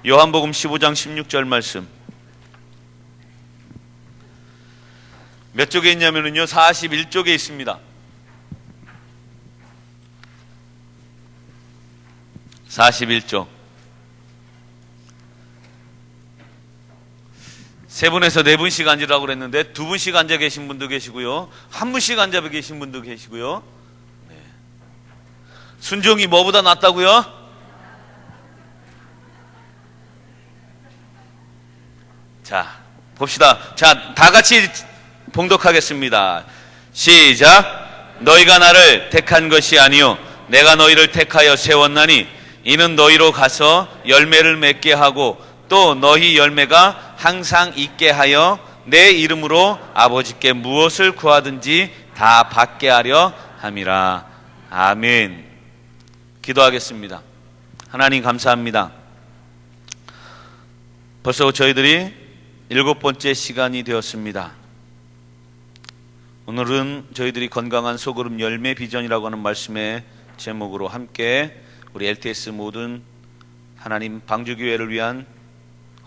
요한복음 15장 16절 말씀. 몇 쪽에 있냐면요 41쪽에 있습니다. 41쪽. 세 분에서 네 분씩 앉으라고 그랬는데 두 분씩 앉아 계신 분도 계시고요, 한 분씩 앉아 계신 분도 계시고요. 네. 순종이 뭐보다 낫다고요? 자, 봅시다. 자, 다 같이 봉독하겠습니다. 시작. 너희가 나를 택한 것이 아니요 내가 너희를 택하여 세웠나니 이는 너희로 가서 열매를 맺게 하고 또 너희 열매가 항상 있게 하여 내 이름으로 아버지께 무엇을 구하든지 다 받게 하려 함이라. 아멘. 기도하겠습니다. 하나님 감사합니다. 벌써 저희들이 7번째 시간이 되었습니다. 오늘은 저희들이 건강한 소그룹 열매 비전이라고 하는 말씀의 제목으로 함께 우리 LTS 모든 하나님 방주교회를 위한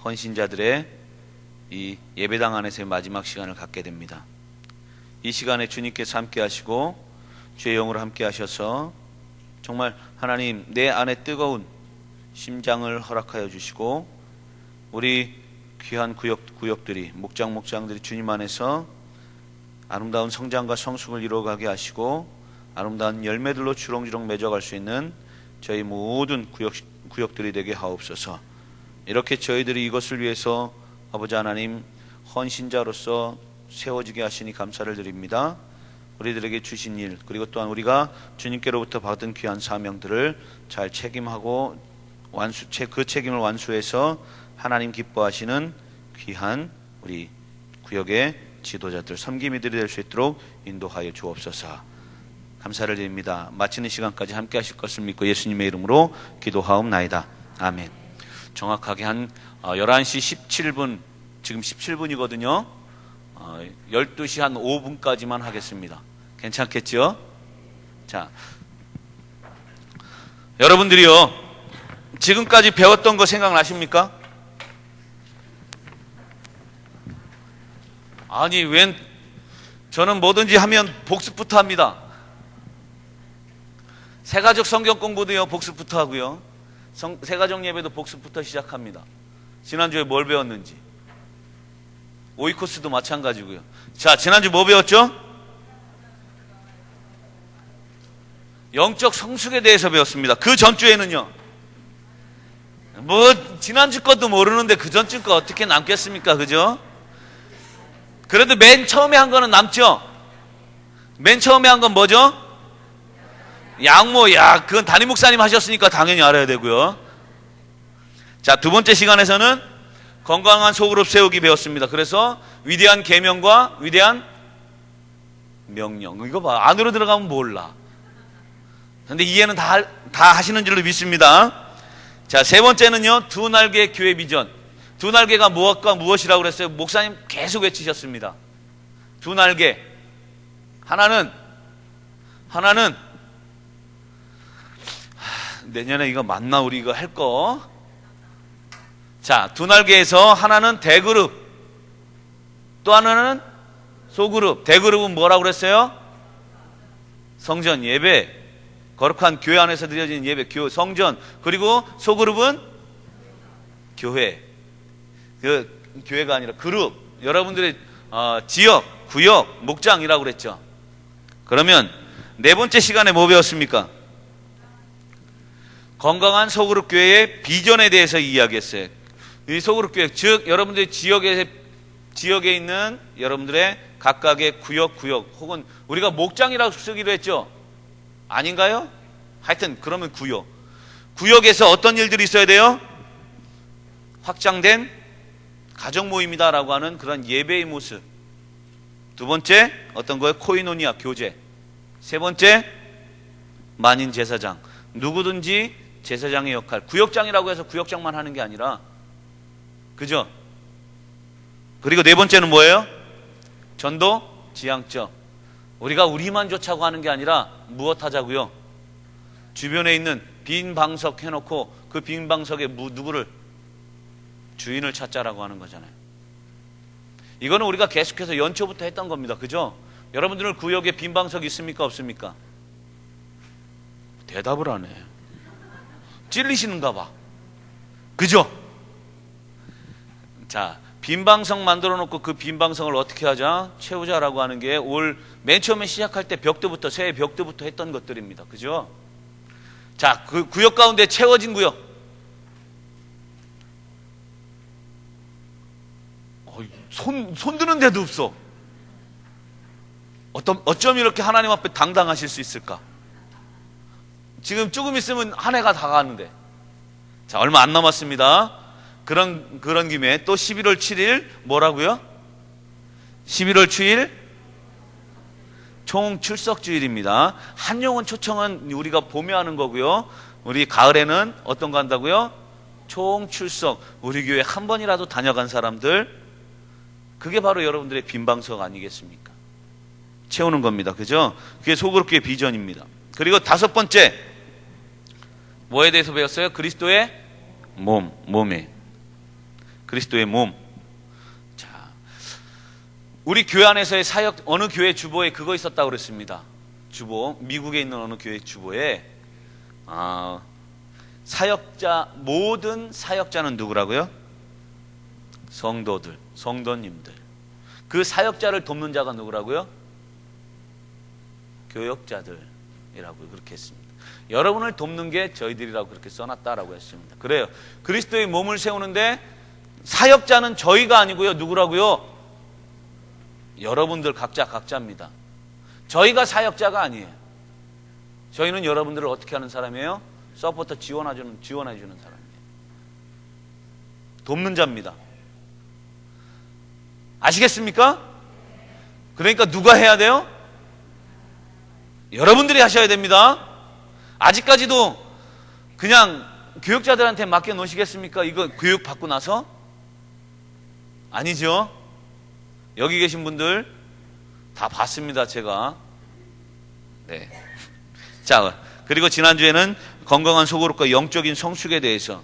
헌신자들의 이 예배당 안에서의 마지막 시간을 갖게 됩니다. 이 시간에 주님께서 함께 하시고 주의 영으로 함께 하셔서 정말 하나님 내 안에 뜨거운 심장을 허락하여 주시고 우리 귀한 구역들이 목장들이 주님 안에서 아름다운 성장과 성숙을 이루어가게 하시고 아름다운 열매들로 주렁주렁 맺어갈 수 있는 저희 모든 구역들이 되게 하옵소서. 이렇게 저희들이 이것을 위해서 아버지 하나님 헌신자로서 세워지게 하시니 감사를 드립니다. 우리들에게 주신 일 그리고 또한 우리가 주님께로부터 받은 귀한 사명들을 잘 책임하고 그 책임을 완수해서 하나님 기뻐하시는 귀한 우리 구역의 지도자들 섬김이들이 될 수 있도록 인도하여 주옵소서. 감사를 드립니다. 마치는 시간까지 함께 하실 것을 믿고 예수님의 이름으로 기도하옵나이다. 아멘. 정확하게 한 11시 17분, 지금 17분이거든요. 12시 한 5분까지만 하겠습니다. 괜찮겠죠? 자, 여러분들이요 지금까지 배웠던 거 생각나십니까? 아니 웬 저는 뭐든지 하면 복습부터 합니다. 새가족 성경 공부도요 복습부터 하고요, 새가족 예배도 복습부터 시작합니다. 지난주에 뭘 배웠는지 오이코스도 마찬가지고요. 자, 지난주 뭐 배웠죠? 영적 성숙에 대해서 배웠습니다. 그 전주에는요 뭐 지난주 것도 모르는데 그 전주 거 어떻게 남겠습니까? 그죠? 그래도 맨 처음에 한 거는 남죠? 맨 처음에 한 건 뭐죠? 양모. 야, 그건 담임 목사님 하셨으니까 당연히 알아야 되고요. 자, 두 번째 시간에서는 건강한 소그룹 세우기 배웠습니다. 그래서 위대한 계명과 위대한 명령. 이거 봐, 안으로 들어가면 몰라. 근데 이해는 다 하시는 줄로 믿습니다. 자, 세 번째는요 두 날개 교회 비전. 두 날개가 무엇과 무엇이라고 그랬어요? 목사님 계속 외치셨습니다. 두 날개. 하나는 내년에 이거 맞나 우리 이거 할 거? 자, 두 날개에서 하나는 대그룹, 또 하나는 소그룹. 대그룹은 뭐라고 그랬어요? 성전 예배, 거룩한 교회 안에서 드려지는 예배, 성전. 그리고 소그룹은 교회. 그 교회가 아니라 그룹, 여러분들의 지역, 구역, 목장이라고 그랬죠. 그러면 네 번째 시간에 뭐 배웠습니까? 건강한 소그룹 교회의 비전에 대해서 이야기했어요. 이 소그룹 교회, 즉 여러분들의 지역에 있는 여러분들의 각각의 구역 혹은 우리가 목장이라고 쓰기로 했죠. 아닌가요? 하여튼 그러면 구역에서 어떤 일들이 있어야 돼요? 확장된 가정 모임이다라고 하는 그런 예배의 모습. 두 번째 어떤 거예요? 코이노니아, 교제. 세 번째 만인 제사장. 누구든지 제사장의 역할. 구역장이라고 해서 구역장만 하는 게 아니라, 그죠? 그리고 네 번째는 뭐예요? 전도 지향적. 우리가 우리만 좋자고 하는 게 아니라 무엇 하자고요? 주변에 있는 빈 방석 해놓고 그 빈 방석에 누구를 주인을 찾자라고 하는 거잖아요. 이거는 우리가 계속해서 연초부터 했던 겁니다. 그죠? 여러분들은 구역에 빈 방석 있습니까? 없습니까? 대답을 안 해. 찔리시는가 봐. 그죠? 자, 빈 방석 만들어 놓고 그 빈 방석을 어떻게 하자? 채우자라고 하는 게 올 맨 처음에 시작할 때 벽도부터, 새해 벽도부터 했던 것들입니다. 그죠? 자, 그 구역 가운데 채워진 구역. 손 드는 데도 없어. 어쩜 이렇게 하나님 앞에 당당하실 수 있을까? 지금 조금 있으면 한 해가 다 가는데. 자, 얼마 안 남았습니다. 그런 김에 또 11월 7일 뭐라고요? 11월 7일 총출석주일입니다. 한용원 초청은 우리가 봄에 하는 거고요. 우리 가을에는 어떤 거 한다고요? 총출석. 우리 교회 한 번이라도 다녀간 사람들, 그게 바로 여러분들의 빈 방석 아니겠습니까? 채우는 겁니다. 그죠? 그게 소그룹교회 비전입니다. 그리고 다섯 번째, 뭐에 대해서 배웠어요? 그리스도의 몸에. 그리스도의 몸. 자, 우리 교회 안에서의 사역, 어느 교회 주보에 그거 있었다고 그랬습니다. 주보, 미국에 있는 어느 교회 주보에 사역자, 모든 사역자는 누구라고요? 성도들, 성도님들. 그 사역자를 돕는 자가 누구라고요? 교역자들이라고 그렇게 했습니다. 여러분을 돕는 게 저희들이라고 그렇게 써놨다라고 했습니다. 그래요. 그리스도의 몸을 세우는데 사역자는 저희가 아니고요. 누구라고요? 여러분들 각자입니다. 저희가 사역자가 아니에요. 저희는 여러분들을 어떻게 하는 사람이에요? 서포터 지원해주는 사람이에요. 돕는 자입니다. 아시겠습니까? 그러니까 누가 해야 돼요? 여러분들이 하셔야 됩니다. 아직까지도 그냥 교육자들한테 맡겨 놓으시겠습니까? 이거 교육 받고 나서? 아니죠. 여기 계신 분들 다 봤습니다, 제가. 네. 자, 그리고 지난주에는 건강한 소그룹과 영적인 성숙에 대해서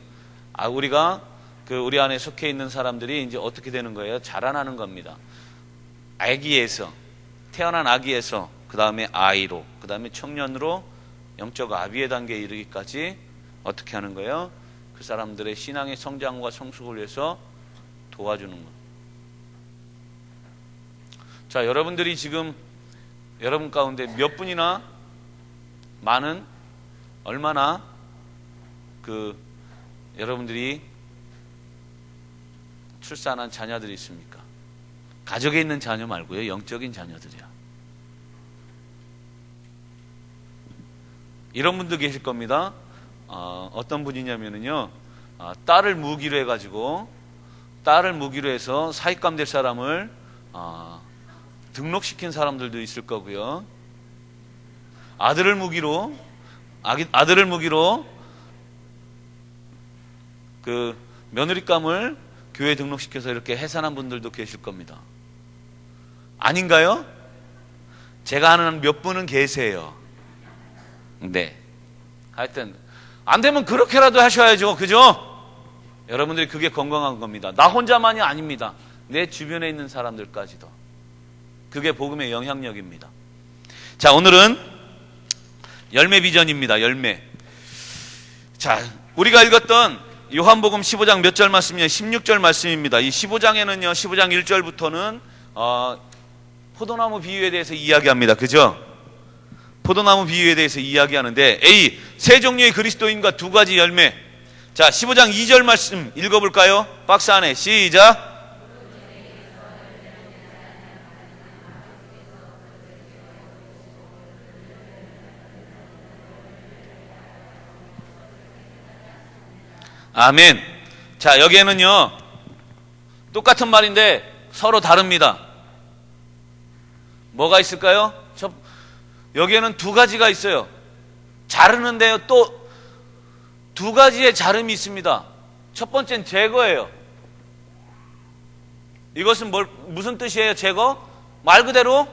우리가 우리 안에 속해 있는 사람들이 이제 어떻게 되는 거예요? 자라나는 겁니다. 아기에서, 태어난 아기에서, 그 다음에 아이로, 그 다음에 청년으로 영적 아비의 단계에 이르기까지 어떻게 하는 거예요? 그 사람들의 신앙의 성장과 성숙을 위해서 도와주는 것. 자, 여러분들이 지금 여러분 가운데 몇 분이나 많은, 얼마나 여러분들이 출산한 자녀들이 있습니까? 가족에 있는 자녀 말고요, 영적인 자녀들이야. 이런 분도 계실 겁니다. 어떤 분이냐면요, 딸을 무기로 해가지고, 딸을 무기로 해서 사익감 될 사람을 등록시킨 사람들도 있을 거고요. 아들을 무기로 그 며느리감을 교회에 등록시켜서 이렇게 해산한 분들도 계실 겁니다. 아닌가요? 제가 아는 몇 분은 계세요. 네. 하여튼 안 되면 그렇게라도 하셔야죠. 그죠? 여러분들이 그게 건강한 겁니다. 나 혼자만이 아닙니다. 내 주변에 있는 사람들까지도. 그게 복음의 영향력입니다. 자, 오늘은 열매 비전입니다. 열매. 자, 우리가 읽었던 요한복음 15장 몇 절 말씀이냐? 16절 말씀입니다. 이 15장에는요, 15장 1절부터는 포도나무 비유에 대해서 이야기합니다. 그죠? 포도나무 비유에 대해서 이야기하는데, A, 세 종류의 그리스도인과 두 가지 열매. 자, 15장 2절 말씀 읽어볼까요? 박스 안에 시작. 아멘. 자, 여기에는요, 똑같은 말인데 서로 다릅니다. 뭐가 있을까요? 여기에는 두 가지가 있어요. 자르는데요, 또 두 가지의 자름이 있습니다. 첫 번째는 제거예요. 이것은 무슨 뜻이에요? 제거? 말 그대로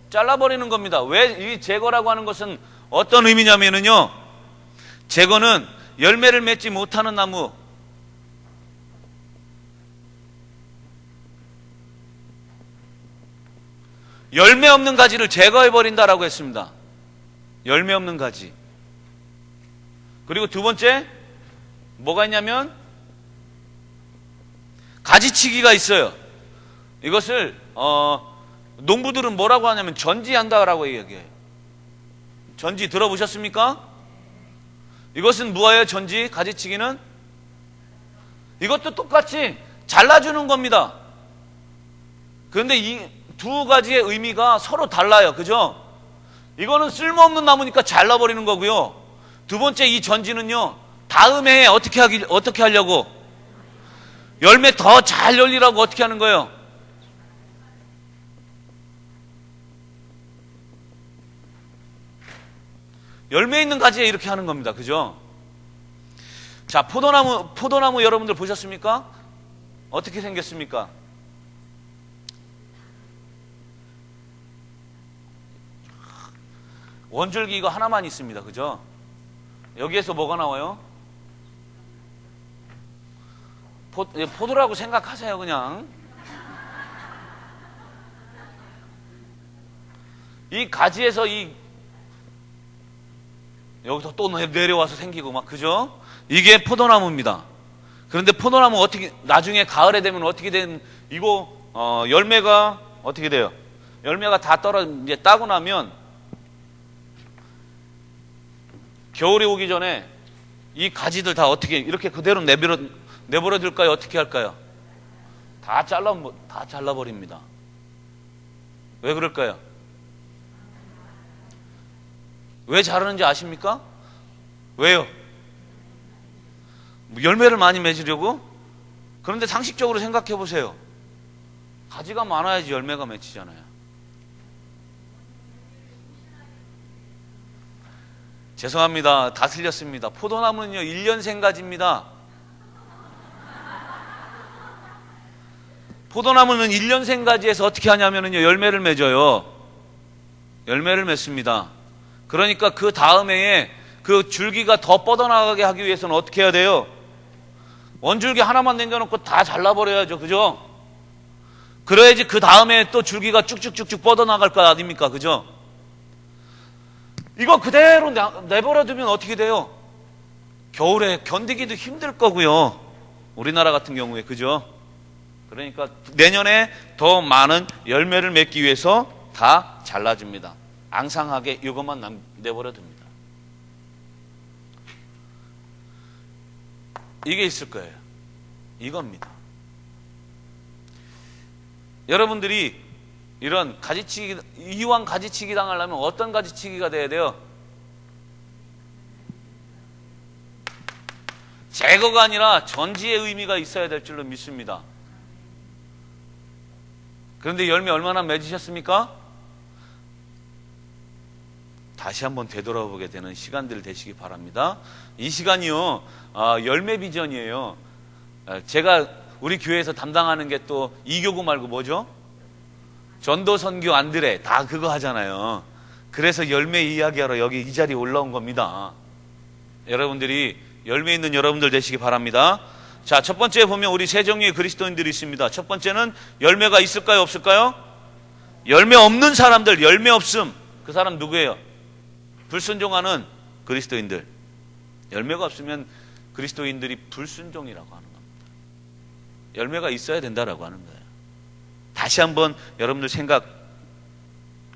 잘라버리는 겁니다. 왜 이 제거라고 하는 것은 어떤 의미냐면요, 제거는 열매를 맺지 못하는 나무, 열매 없는 가지를 제거해 버린다라고 했습니다. 열매 없는 가지. 그리고 두 번째 뭐가 있냐면 가지치기가 있어요. 이것을 농부들은 뭐라고 하냐면 전지한다라고 얘기해요. 전지 들어보셨습니까? 이것은 뭐예요? 전지, 가지치기는? 이것도 똑같이 잘라주는 겁니다. 그런데 이 두 가지의 의미가 서로 달라요. 그죠? 이거는 쓸모없는 나무니까 잘라버리는 거고요. 두 번째 이 전지는요, 다음에 어떻게 하려고? 열매 더 잘 열리라고 어떻게 하는 거예요? 열매 있는 가지에 이렇게 하는 겁니다. 그죠? 자, 포도나무 여러분들 보셨습니까? 어떻게 생겼습니까? 원줄기 이거 하나만 있습니다. 그죠? 여기에서 뭐가 나와요? 포도라고 생각하세요. 그냥 이 가지에서 여기서 또 내려와서 생기고 막, 그죠? 이게 포도나무입니다. 그런데 포도나무 어떻게 나중에 가을에 되면 어떻게 이거 열매가 어떻게 돼요? 열매가 다 이제 따고 나면 겨울이 오기 전에 이 가지들 다 어떻게 이렇게 그대로 내버려 둘까요? 어떻게 할까요? 다 잘라버립니다. 왜 그럴까요? 왜 자르는지 아십니까? 왜요? 열매를 많이 맺으려고? 그런데 상식적으로 생각해 보세요. 가지가 많아야지 열매가 맺히잖아요. 죄송합니다. 다 틀렸습니다. 포도나무는요, 1년 생가지입니다. 포도나무는 1년 생가지에서 어떻게 하냐면요, 열매를 맺어요. 열매를 맺습니다. 그러니까 그 다음 해에 그 줄기가 더 뻗어나가게 하기 위해서는 어떻게 해야 돼요? 원줄기 하나만 남겨놓고 다 잘라버려야죠. 그죠? 그래야지 그 다음에 또 줄기가 쭉쭉쭉쭉 뻗어나갈 거 아닙니까? 그죠? 이거 그대로 내버려 두면 어떻게 돼요? 겨울에 견디기도 힘들 거고요. 우리나라 같은 경우에. 그죠? 그러니까 내년에 더 많은 열매를 맺기 위해서 다 잘라줍니다. 앙상하게 이것만 내버려 둡니다. 이게 있을 거예요. 이겁니다. 여러분들이 이런 이왕 가지치기 당하려면 어떤 가지치기가 돼야 돼요? 제거가 아니라 전지의 의미가 있어야 될 줄로 믿습니다. 그런데 열매 얼마나 맺으셨습니까? 다시 한번 되돌아보게 되는 시간들 되시기 바랍니다. 이 시간이요, 열매 비전이에요. 제가 우리 교회에서 담당하는 게 또 이교구 말고 뭐죠? 전도, 선교, 안드레 다 그거 하잖아요. 그래서 열매 이야기하러 여기 이 자리에 올라온 겁니다. 여러분들이 열매 있는 여러분들 되시기 바랍니다. 자, 첫 번째 보면 우리 세 종류의 그리스도인들이 있습니다. 첫 번째는 열매가 있을까요? 없을까요? 열매 없는 사람들, 열매 없음. 그 사람 누구예요? 불순종하는 그리스도인들. 열매가 없으면 그리스도인들이 불순종이라고 하는 겁니다. 열매가 있어야 된다라고 하는 거예요. 다시 한번 여러분들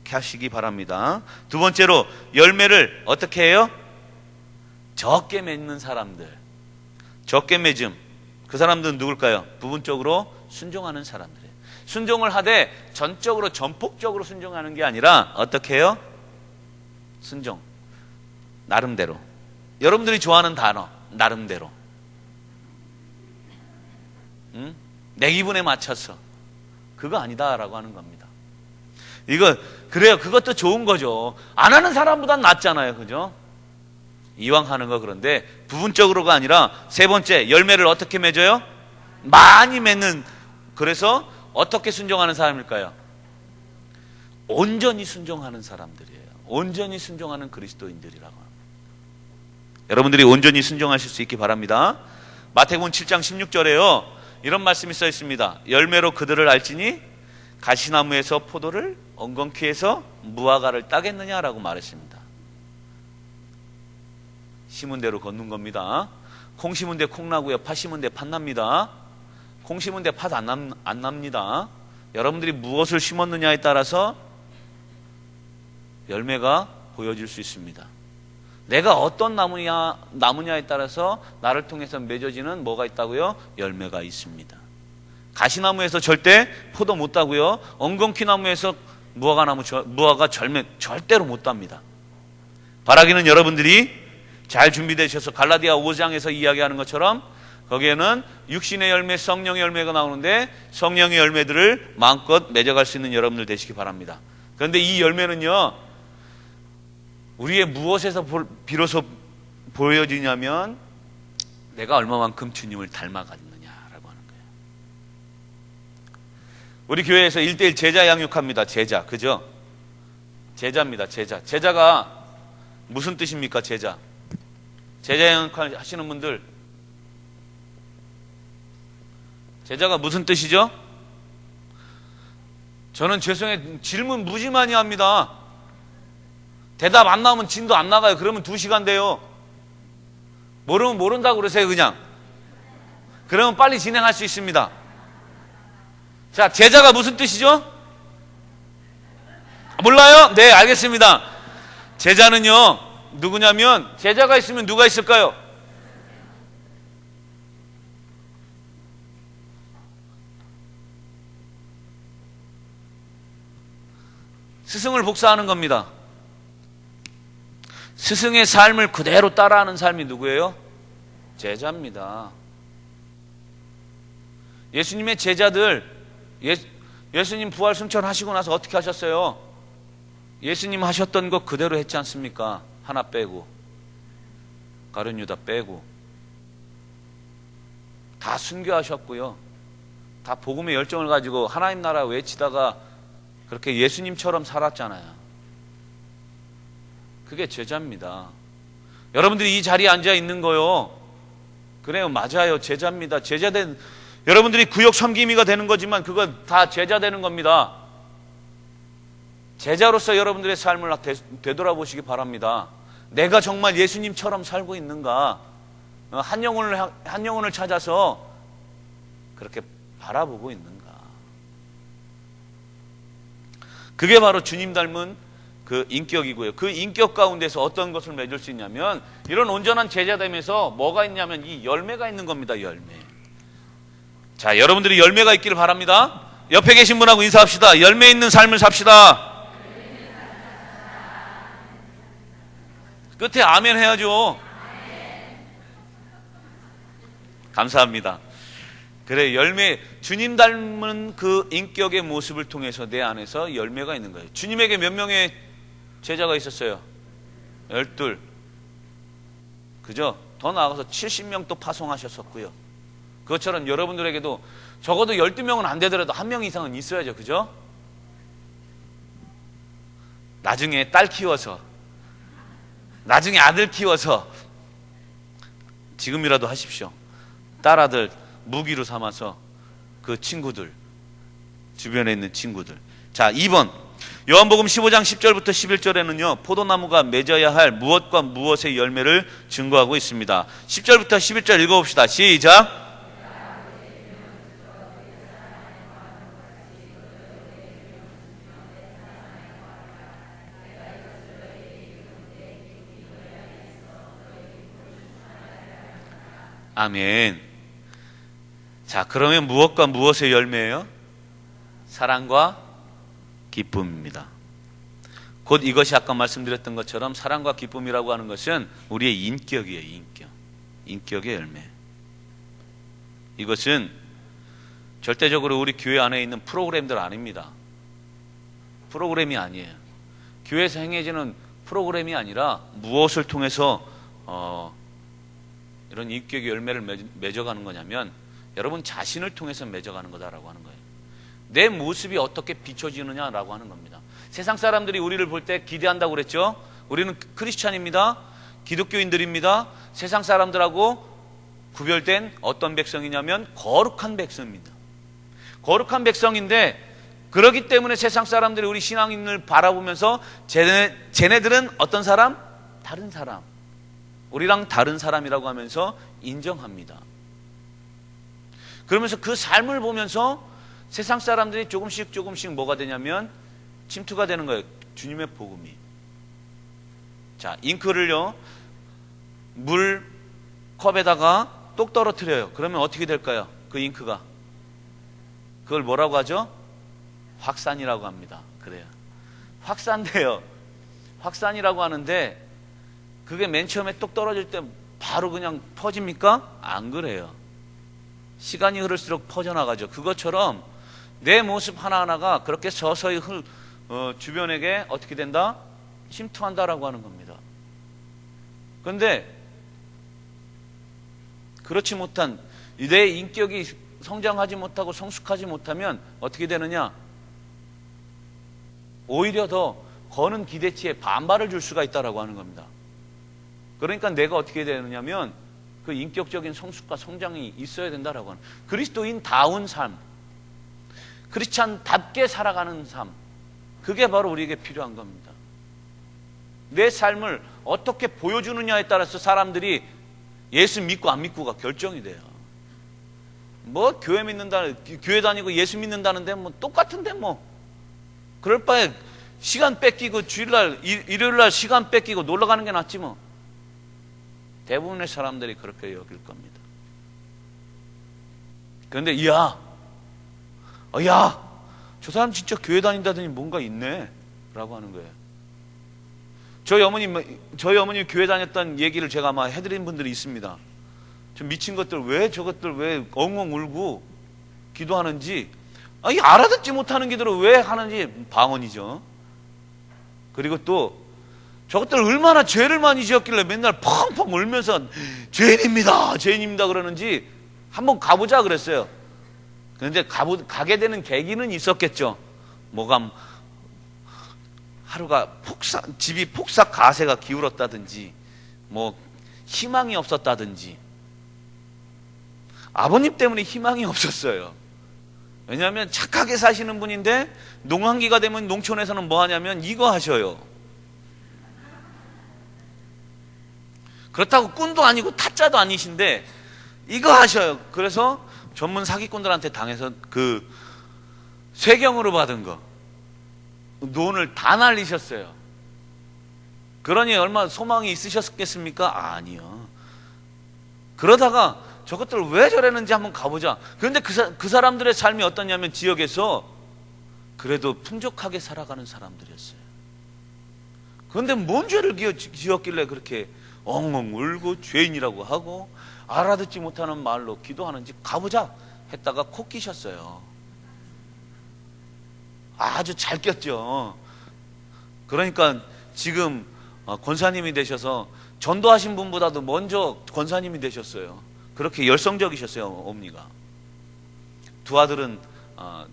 생각하시기 바랍니다. 두 번째로 열매를 어떻게 해요? 적게 맺는 사람들. 적게 맺음. 그 사람들은 누굴까요? 부분적으로 순종하는 사람들이에요. 순종을 하되 전폭적으로 순종하는 게 아니라 어떻게 해요? 순종. 나름대로. 여러분들이 좋아하는 단어. 나름대로. 내 기분에 맞춰서. 그거 아니다라고 하는 겁니다. 그래요. 그것도 좋은 거죠. 안 하는 사람보단 낫잖아요. 그죠? 이왕 하는 거. 그런데 부분적으로가 아니라 세 번째, 열매를 어떻게 맺어요? 많이 맺는. 그래서 어떻게 순종하는 사람일까요? 온전히 순종하는 사람들이에요. 온전히 순종하는 그리스도인들이라고 합니다. 여러분들이 온전히 순종하실 수 있기 바랍니다. 마태복음 7장 16절에요. 이런 말씀이 써 있습니다. 열매로 그들을 알지니 가시나무에서 포도를, 엉겅퀴에서 무화과를 따겠느냐라고 말했습니다. 심은 대로 걷는 겁니다. 콩 심은 데 콩 나고요, 팥 심은 데 팥 납니다. 콩 심은 데 팥 안 납니다. 여러분들이 무엇을 심었느냐에 따라서 열매가 보여질 수 있습니다. 내가 어떤 나무냐에 따라서 나를 통해서 맺어지는 뭐가 있다고요? 열매가 있습니다. 가시나무에서 절대 포도 못 따고요, 엉겅퀴 나무에서 무화과 절대로 못 땁니다. 바라기는 여러분들이 잘 준비되셔서 갈라디아 5장에서 이야기하는 것처럼 거기에는 육신의 열매, 성령의 열매가 나오는데 성령의 열매들을 마음껏 맺어갈 수 있는 여러분들 되시기 바랍니다. 그런데 이 열매는요, 우리의 무엇에서 비로소 보여지냐면 내가 얼마만큼 주님을 닮아갔느냐라고 하는 거예요. 우리 교회에서 1:1 제자 양육합니다. 제자, 그죠? 제자입니다. 제자가 무슨 뜻입니까? 제자 양육 하시는 분들, 제자가 무슨 뜻이죠? 저는 죄송해요, 질문 무지 많이 합니다. 대답 안 나오면 진도 안 나가요. 그러면 2시간 돼요. 모르면 모른다고 그러세요. 그냥 그러면 빨리 진행할 수 있습니다. 자, 제자가 무슨 뜻이죠? 몰라요? 네, 알겠습니다. 제자는요, 누구냐면, 제자가 있으면 누가 있을까요? 스승을 복사하는 겁니다. 스승의 삶을 그대로 따라하는 삶이 누구예요? 제자입니다. 예수님의 제자들, 예수님 부활 승천하시고 나서 어떻게 하셨어요? 예수님 하셨던 거 그대로 했지 않습니까? 하나 빼고, 가룟 유다 빼고 다 순교하셨고요, 다 복음의 열정을 가지고 하나님 나라 외치다가 그렇게 예수님처럼 살았잖아요. 그게 제자입니다. 여러분들이 이 자리에 앉아 있는 거요, 그래요, 맞아요, 제자입니다. 제자된 여러분들이 구역 섬김이가 되는 거지만 그건 다 제자 되는 겁니다. 제자로서 여러분들의 삶을 되돌아보시기 바랍니다. 내가 정말 예수님처럼 살고 있는가? 한 영혼을 찾아서 그렇게 바라보고 있는가? 그게 바로 주님 닮은 그 인격이고요. 그 인격 가운데서 어떤 것을 맺을 수 있냐면, 이런 온전한 제자 되면서 뭐가 있냐면 이 열매가 있는 겁니다. 열매. 자, 여러분들이 열매가 있기를 바랍니다. 옆에 계신 분하고 인사합시다. 열매 있는 삶을 삽시다. 끝에 아멘 해야죠. 감사합니다. 그래, 열매, 주님 닮은 그 인격의 모습을 통해서 내 안에서 열매가 있는 거예요. 주님에게 몇 명의 제자가 있었어요? 12. 그죠? 더 나아가서 70명 또 파송하셨었고요. 그것처럼 여러분들에게도 적어도 12명은 안 되더라도 1명 이상은 있어야죠. 그죠? 나중에 딸 키워서, 나중에 아들 키워서, 지금이라도 하십시오. 딸, 아들 무기로 삼아서 그 친구들, 주변에 있는 친구들. 자, 2번 요한복음 15장 10절부터 11절에는요 포도나무가 맺어야 할 무엇과 무엇의 열매를 증거하고 있습니다. 10절부터 11절 읽어봅시다. 시작. 아멘. 자, 그러면 무엇과 무엇의 열매예요? 사랑과 기쁨입니다. 곧 이것이 아까 말씀드렸던 것처럼 사랑과 기쁨이라고 하는 것은 우리의 인격이에요. 인격의 열매. 이것은 절대적으로 우리 교회 안에 있는 프로그램들 아닙니다. 프로그램이 아니에요. 교회에서 행해지는 프로그램이 아니라 무엇을 통해서 이런 인격의 열매를 맺어가는 거냐면 여러분 자신을 통해서 맺어가는 거다라고 하는 거예요. 내 모습이 어떻게 비춰지느냐라고 하는 겁니다. 세상 사람들이 우리를 볼 때 기대한다고 그랬죠. 우리는 크리스찬입니다. 기독교인들입니다. 세상 사람들하고 구별된 어떤 백성이냐면 거룩한 백성입니다. 거룩한 백성인데 그렇기 때문에 세상 사람들이 우리 신앙인을 바라보면서 쟤네들은 어떤 사람? 다른 사람. 우리랑 다른 사람이라고 하면서 인정합니다. 그러면서 그 삶을 보면서 세상 사람들이 조금씩 뭐가 되냐면 침투가 되는 거예요. 주님의 복음이. 자, 잉크를요, 물 컵에다가 똑 떨어뜨려요. 그러면 어떻게 될까요? 그 잉크가. 그걸 뭐라고 하죠? 확산이라고 합니다. 그래요. 확산돼요. 확산이라고 하는데 그게 맨 처음에 똑 떨어질 때 바로 그냥 퍼집니까? 안 그래요. 시간이 흐를수록 퍼져나가죠. 그것처럼 내 모습 하나하나가 그렇게 서서히 주변에게 어떻게 된다? 침투한다라고 하는 겁니다. 그런데 그렇지 못한 내 인격이 성장하지 못하고 성숙하지 못하면 어떻게 되느냐? 오히려 더 거는 기대치에 반발을 줄 수가 있다라고 하는 겁니다. 그러니까 내가 어떻게 되느냐면 그 인격적인 성숙과 성장이 있어야 된다라고 하는, 그리스도인다운 삶, 크리스찬답게 살아가는 삶, 그게 바로 우리에게 필요한 겁니다. 내 삶을 어떻게 보여주느냐에 따라서 사람들이 예수 믿고 안 믿고가 결정이 돼요. 뭐 교회 다니고 예수 믿는다는데 뭐 똑같은데 뭐 그럴 바에 시간 뺏기고 주일날 일요일날 시간 뺏기고 놀러 가는 게 낫지 뭐. 대부분의 사람들이 그렇게 여길 겁니다. 그런데 저 사람 진짜 교회 다닌다더니 뭔가 있네 라고 하는 거예요. 저희 어머니 교회 다녔던 얘기를 제가 아마 해드린 분들이 있습니다. 저 미친 것들 왜 엉엉 울고 기도하는지, 알아듣지 못하는 기도를 왜 하는지 방언이죠. 그리고 또 저것들 얼마나 죄를 많이 지었길래 맨날 펑펑 울면서 죄인입니다 그러는지 한번 가보자 그랬어요. 그런데 가게 되는 계기는 있었겠죠. 뭐가 하루가 집이 폭삭 가세가 기울었다든지 뭐 희망이 없었다든지. 아버님 때문에 희망이 없었어요. 왜냐하면 착하게 사시는 분인데 농한기가 되면 농촌에서는 뭐 하냐면 이거 하셔요. 그렇다고 꾼도 아니고 타짜도 아니신데 이거 하셔요. 그래서 전문 사기꾼들한테 당해서 그 세경으로 받은 거 돈을 다 날리셨어요. 그러니 얼마나 소망이 있으셨겠습니까? 아니요. 그러다가 저것들 왜 저랬는지 한번 가보자. 그런데 그 사람들의 삶이 어떠냐면 지역에서 그래도 풍족하게 살아가는 사람들이었어요. 그런데 뭔 죄를 지었길래 그렇게 엉엉 울고 죄인이라고 하고 알아듣지 못하는 말로 기도하는지 가보자 했다가 코 끼셨어요. 아주 잘 꼈죠. 그러니까 지금 권사님이 되셔서 전도하신 분보다도 먼저 권사님이 되셨어요. 그렇게 열성적이셨어요. 어머니가. 두 아들은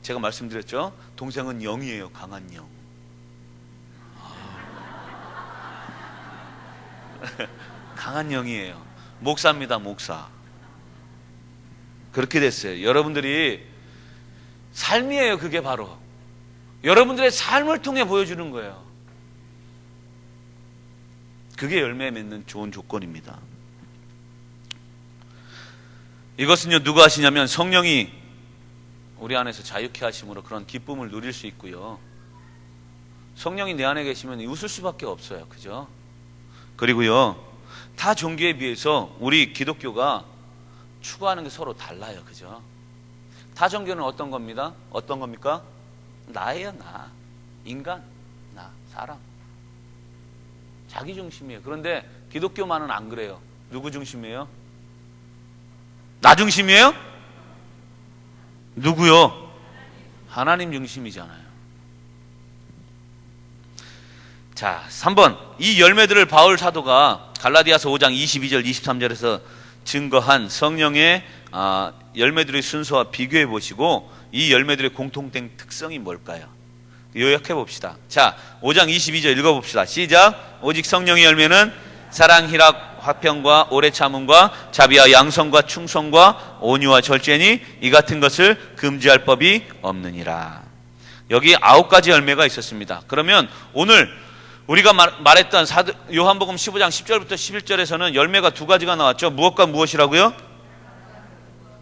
제가 말씀드렸죠. 동생은 영이에요. 강한 영. 강한 영이에요. 목사입니다. 목사. 그렇게 됐어요. 여러분들이 삶이에요. 그게 바로 여러분들의 삶을 통해 보여주는 거예요. 그게 열매 맺는 좋은 조건입니다. 이것은요, 누가 하시냐면 성령이 우리 안에서 자유케 하심으로 그런 기쁨을 누릴 수 있고요. 성령이 내 안에 계시면 웃을 수밖에 없어요. 그죠? 그리고요, 타 종교에 비해서 우리 기독교가 추구하는 게 서로 달라요. 그죠? 타 종교는 어떤 겁니다? 어떤 겁니까? 나예요. 나. 인간. 나. 사람. 자기 중심이에요. 그런데 기독교만은 안 그래요. 누구 중심이에요? 나 중심이에요? 누구요? 하나님 중심이잖아요. 자, 3번. 이 열매들을 바울 사도가 갈라디아서 5장 22절 23절에서 증거한 성령의 열매들의 순서와 비교해 보시고 이 열매들의 공통된 특성이 뭘까요? 요약해 봅시다. 자, 5장 22절 읽어봅시다. 시작. 오직 성령의 열매는 사랑, 희락, 화평과 오래 참음과 자비와 양성과 충성과 온유와 절제니 이 같은 것을 금지할 법이 없느니라. 여기 9가지 열매가 있었습니다. 그러면 오늘 우리가 말했던 요한복음 15장 10절부터 11절에서는 열매가 2가지가 나왔죠. 무엇과 무엇이라고요?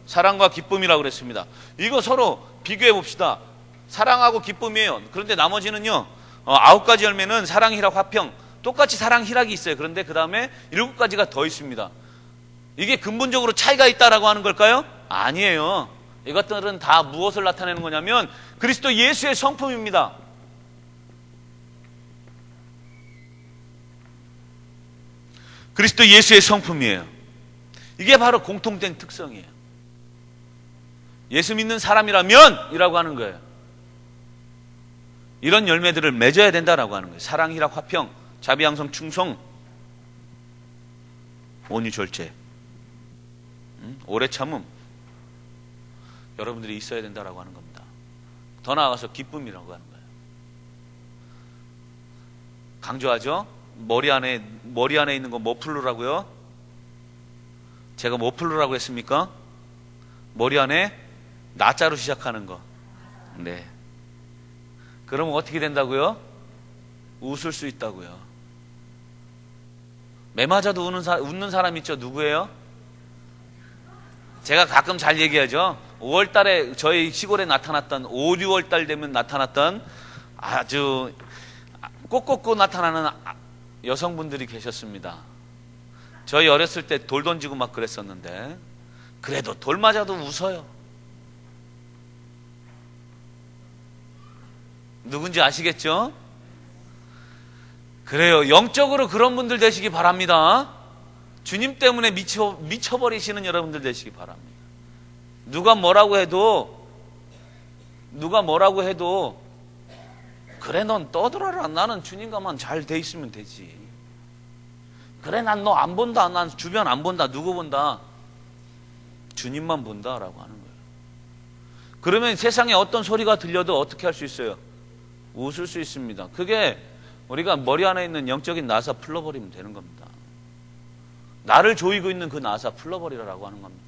사랑과 기쁨이라고 그랬습니다. 이거 서로 비교해 봅시다. 사랑하고 기쁨이에요. 그런데 나머지는요, 9가지 열매는 사랑, 희락, 화평, 똑같이 사랑, 희락이 있어요. 그런데 그 다음에 7가지가 더 있습니다. 이게 근본적으로 차이가 있다라고 하는 걸까요? 아니에요. 이것들은 다 무엇을 나타내는 거냐면 그리스도 예수의 성품입니다. 그리스도 예수의 성품이에요. 이게 바로 공통된 특성이에요. 예수 믿는 사람이라면 이라고 하는 거예요. 이런 열매들을 맺어야 된다라고 하는 거예요. 사랑, 희락, 화평, 자비, 양성, 충성, 온유, 절제, 오래 참음, 여러분들이 있어야 된다라고 하는 겁니다. 더 나아가서 기쁨이라고 하는 거예요. 강조하죠? 머리 안에 있는 거 뭐 풀르라고요? 제가 뭐 풀르라고 했습니까? 머리 안에 나자로 시작하는 거. 네. 그러면 어떻게 된다고요? 웃을 수 있다고요. 매 맞아도 웃는 사람 있죠? 누구예요? 제가 가끔 잘 얘기하죠. 5월 달에 저희 시골에 나타났던 5, 6월 달 되면 나타났던 아주 꼿꼿고 나타나는 여성분들이 계셨습니다. 저희 어렸을 때 돌 던지고 막 그랬었는데 그래도 돌 맞아도 웃어요. 누군지 아시겠죠? 그래요. 영적으로 그런 분들 되시기 바랍니다. 주님 때문에 미쳐버리시는 여러분들 되시기 바랍니다. 누가 뭐라고 해도 그래 넌 떠들어라. 나는 주님과만 잘 돼 있으면 되지. 그래 난 너 안 본다. 난 주변 안 본다. 누구 본다? 주님만 본다라고 하는 거예요. 그러면 세상에 어떤 소리가 들려도 어떻게 할 수 있어요? 웃을 수 있습니다. 그게 우리가 머리 안에 있는 영적인 나사 풀러버리면 되는 겁니다. 나를 조이고 있는 그 나사 풀러버리라고 하는 겁니다.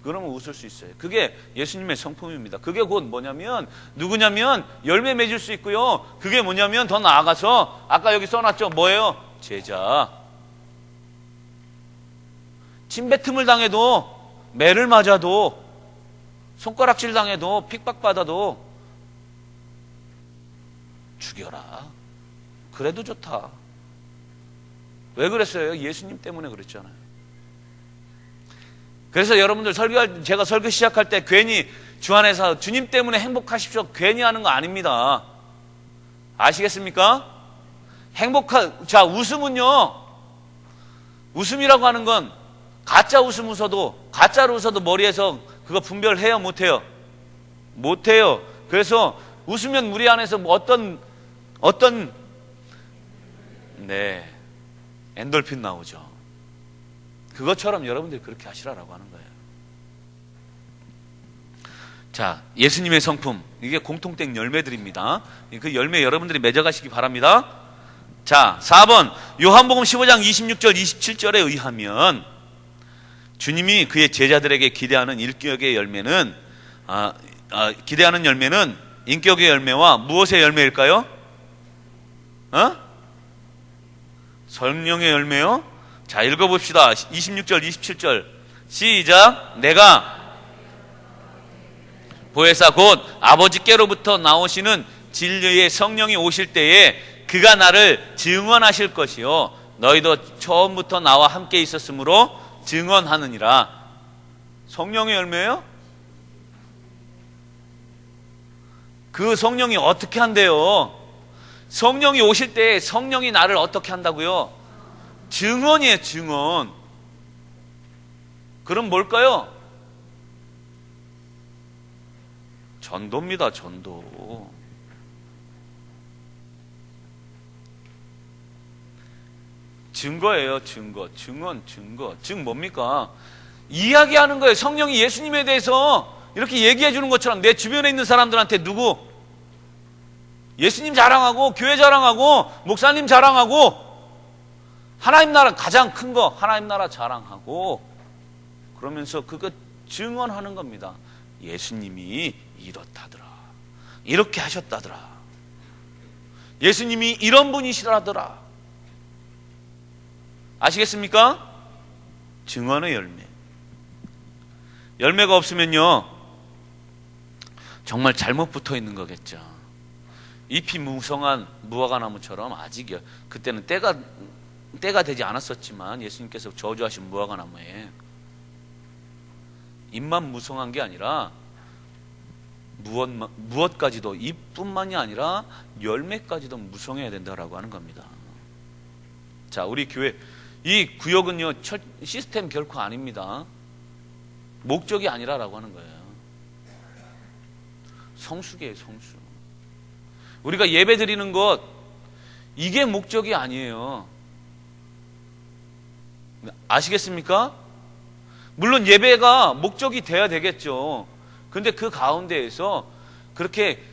그러면 웃을 수 있어요. 그게 예수님의 성품입니다. 그게 곧 뭐냐면 누구냐면 열매 맺을 수 있고요. 그게 뭐냐면 더 나아가서 아까 여기 써놨죠. 뭐예요? 제자. 침뱉음을 당해도 매를 맞아도 손가락질 당해도 핍박받아도 죽여라. 그래도 좋다. 왜 그랬어요? 예수님 때문에 그랬잖아요. 그래서 여러분들 제가 설교 시작할 때 괜히 주 안에서 주님 때문에 행복하십시오. 괜히 하는 거 아닙니다. 아시겠습니까? 자, 웃음은요. 웃음이라고 하는 건 가짜 웃음 웃어도, 가짜로 웃어도 머리에서 그거 분별해요? 못해요? 못해요. 그래서 웃으면 우리 안에서 뭐 네, 엔돌핀 나오죠. 그것처럼 여러분들이 그렇게 하시라라고 하는 거예요. 자, 예수님의 성품, 이게 공통된 열매들입니다. 그 열매 여러분들이 맺어가시기 바랍니다. 자, 4번 요한복음 15장 26절 27절에 의하면 주님이 그의 제자들에게 기대하는 인격의 열매는 인격의 열매와 무엇의 열매일까요? 성령의 열매요? 자, 읽어봅시다. 26절 27절 시작. 내가 보혜사 곧 아버지께로부터 나오시는 진리의 성령이 오실 때에 그가 나를 증언하실 것이요 너희도 처음부터 나와 함께 있었으므로 증언하느니라. 성령의 열매예요? 그 성령이 어떻게 한대요? 성령이 오실 때 성령이 나를 어떻게 한다고요? 증언이에요, 증언. 그럼 뭘까요? 전도입니다, 전도. 증거예요, 증거. 증거. 증 뭡니까? 이야기하는 거예요. 성령이 예수님에 대해서 이렇게 얘기해 주는 것처럼 내 주변에 있는 사람들한테 누구? 예수님 자랑하고, 교회 자랑하고, 목사님 자랑하고, 하나님 나라 가장 큰 거, 하나님 나라 자랑하고, 그러면서 그거 증언하는 겁니다. 예수님이 이렇다더라. 이렇게 하셨다더라. 예수님이 이런 분이시라더라. 아시겠습니까? 증언의 열매. 열매가 없으면요, 정말 잘못 붙어 있는 거겠죠. 잎이 무성한 무화과나무처럼 아직이요. 그때는 때가 되지 않았었지만 예수님께서 저주하신 무화과나무에 잎만 무성한 게 아니라 무엇까지도, 잎뿐만이 아니라 열매까지도 무성해야 된다라고 하는 겁니다. 자, 우리 교회 이 구역은요, 시스템 결코 아닙니다. 목적이 아니라라고 하는 거예요. 성수기예요, 성수. 우리가 예배 드리는 것, 이게 목적이 아니에요. 아시겠습니까? 물론 예배가 목적이 돼야 되겠죠. 근데 그 가운데에서 그렇게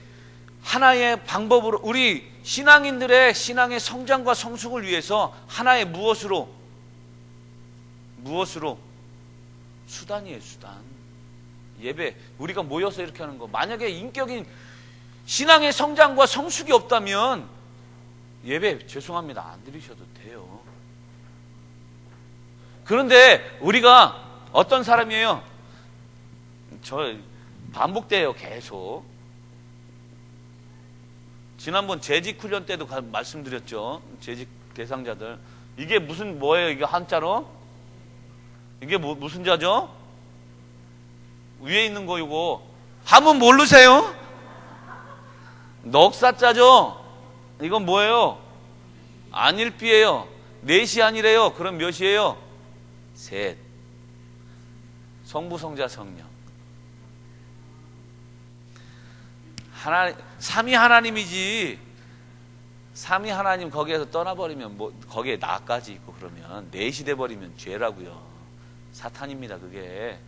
하나의 방법으로, 우리 신앙인들의 신앙의 성장과 성숙을 위해서 하나의 무엇으로? 수단이에요, 수단. 예배, 우리가 모여서 이렇게 하는 거. 만약에 인격인 신앙의 성장과 성숙이 없다면 예배 죄송합니다, 안 드리셔도 돼요. 그런데 우리가 어떤 사람이에요? 저 반복돼요, 계속. 지난번 재직 훈련 때도 말씀드렸죠. 재직 대상자들. 이게 뭐예요? 이게 한자로? 이게 무슨 자죠? 위에 있는 거 이거. 한번 모르세요? 넉사자죠? 이건 뭐예요? 안일비예요. 넷이 아니래요. 그럼 몇이에요? 셋. 성부, 성자, 성령. 삼위 하나님이지. 삼위 하나님 거기에서 떠나버리면 거기에 나까지 있고 그러면 넷이 돼버리면 죄라고요. 사탄입니다, 그게.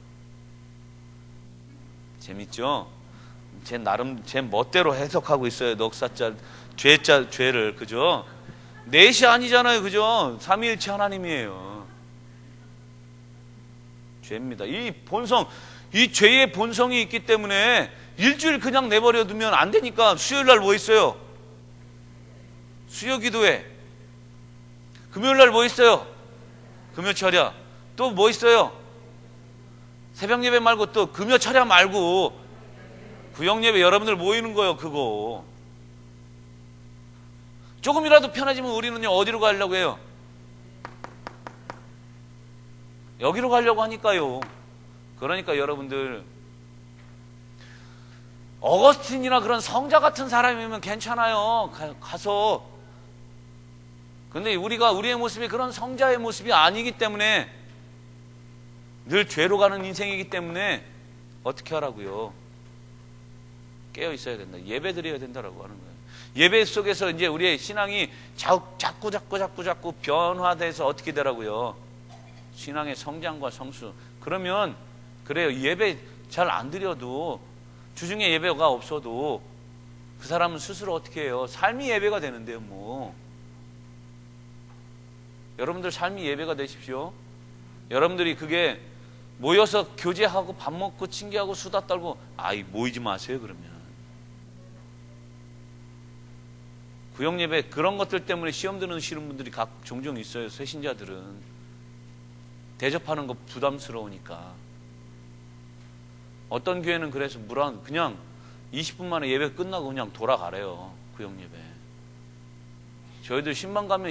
재밌죠? 제 나름 제 멋대로 해석하고 있어요. 넉사자 죄를, 그죠? 넷이 아니잖아요, 그죠? 삼위일체 하나님이에요. 죄입니다. 이 본성, 이 죄의 본성이 있기 때문에 일주일 그냥 내버려 두면 안 되니까 수요일 날 뭐 있어요? 수요 기도회. 금요일 날 뭐 있어요? 금요 철야. 또 뭐 있어요? 새벽 예배 말고 또 금요 철야 말고 구역 예배 여러분들 모이는 거예요, 그거. 조금이라도 편해지면 우리는요, 어디로 가려고 해요? 여기로 가려고 하니까요. 그러니까 여러분들, 어거스틴이나 그런 성자 같은 사람이면 괜찮아요. 가서. 근데 우리의 모습이 그런 성자의 모습이 아니기 때문에, 늘 죄로 가는 인생이기 때문에 어떻게 하라고요? 깨어 있어야 된다. 예배 드려야 된다라고 하는 거예요. 예배 속에서 이제 우리의 신앙이 자꾸 변화돼서 어떻게 되라고요? 신앙의 성장과 성수. 그러면 그래요. 예배 잘 안 드려도, 주중에 예배가 없어도 그 사람은 스스로 어떻게 해요? 삶이 예배가 되는데요, 뭐. 여러분들 삶이 예배가 되십시오. 여러분들이 그게 모여서 교제하고 밥 먹고 친구하고 수다 떨고, 모이지 마세요, 그러면. 구역 예배 그런 것들 때문에 시험 들으시는 분들이 종종 있어요. 새신자들은 대접하는 거 부담스러우니까. 어떤 교회는 그래서 그냥 20분 만에 예배 끝나고 그냥 돌아가래요, 구역 예배. 저희들 신방 가면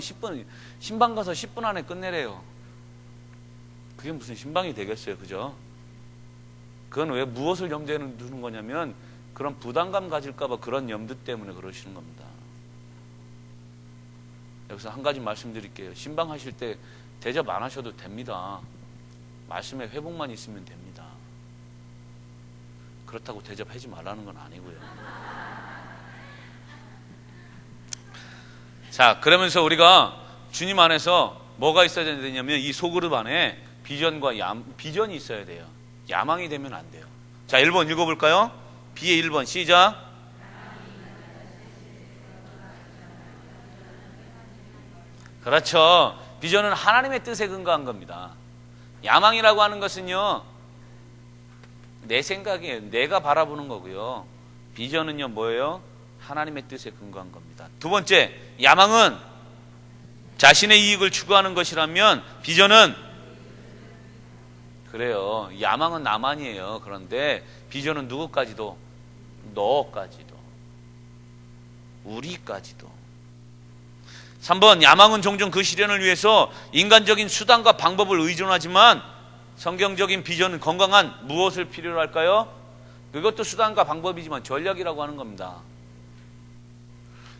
신방 가서 10분 안에 끝내래요. 그게 무슨 신방이 되겠어요, 그죠? 그건 왜 무엇을 염두에 두는 거냐면, 그런 부담감 가질까봐 그런 염두 때문에 그러시는 겁니다. 여기서 한 가지 말씀드릴게요. 신방 하실 때 대접 안 하셔도 됩니다. 말씀에 회복만 있으면 됩니다. 그렇다고 대접하지 말라는 건 아니고요. 자, 그러면서 우리가 주님 안에서 뭐가 있어야 되냐면, 이 소그룹 안에 비전이 있어야 돼요. 야망이 되면 안 돼요. 자, 1번 읽어볼까요? B의 1번 시작. 그렇죠. 비전은 하나님의 뜻에 근거한 겁니다. 야망이라고 하는 것은요, 내 생각이에요. 내가 바라보는 거고요. 비전은요 뭐예요? 하나님의 뜻에 근거한 겁니다. 두 번째, 야망은 자신의 이익을 추구하는 것이라면 비전은 그래요. 야망은 나만이에요. 그런데 비전은 누구까지도? 너까지도. 우리까지도. 3번, 야망은 종종 그 실현을 위해서 인간적인 수단과 방법을 의존하지만 성경적인 비전은 건강한 무엇을 필요로 할까요? 그것도 수단과 방법이지만 전략이라고 하는 겁니다.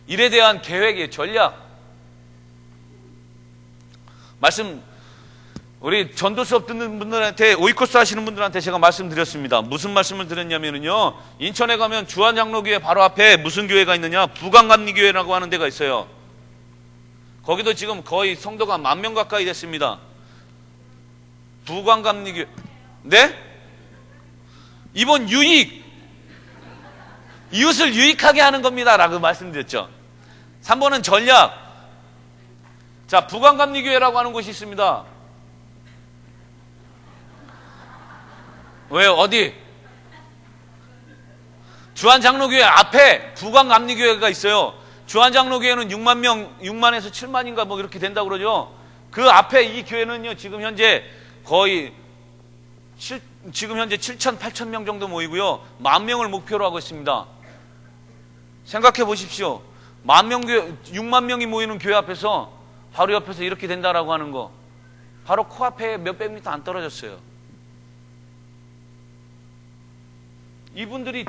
일에 대한 계획의 전략. 말씀, 우리 전도 수업 듣는 분들한테, 오이코스 하시는 분들한테 제가 말씀드렸습니다. 무슨 말씀을 드렸냐면요, 인천에 가면 주한장로교회 바로 앞에 무슨 교회가 있느냐? 부강감리교회라고 하는 데가 있어요. 거기도 지금 거의 성도가 10,000명 가까이 됐습니다. 부강감리교회. 네? 이번 유익, 이웃을 유익하게 하는 겁니다 라고 말씀드렸죠. 3번은 전략. 자, 부강감리교회라고 하는 곳이 있습니다. 왜요? 어디? 주한장로교회 앞에 부강감리교회가 있어요. 주한장로교회는 6만에서 7만인가 뭐 이렇게 된다고 그러죠. 그 앞에 이 교회는요, 지금 현재 거의 7천, 8천 명 정도 모이고요. 10,000명을 목표로 하고 있습니다. 생각해 보십시오. 10,000명 교회, 6만 명이 모이는 교회 앞에서 바로 옆에서 이렇게 된다라고 하는 거. 바로 코앞에 몇백 미터 안 떨어졌어요. 이분들이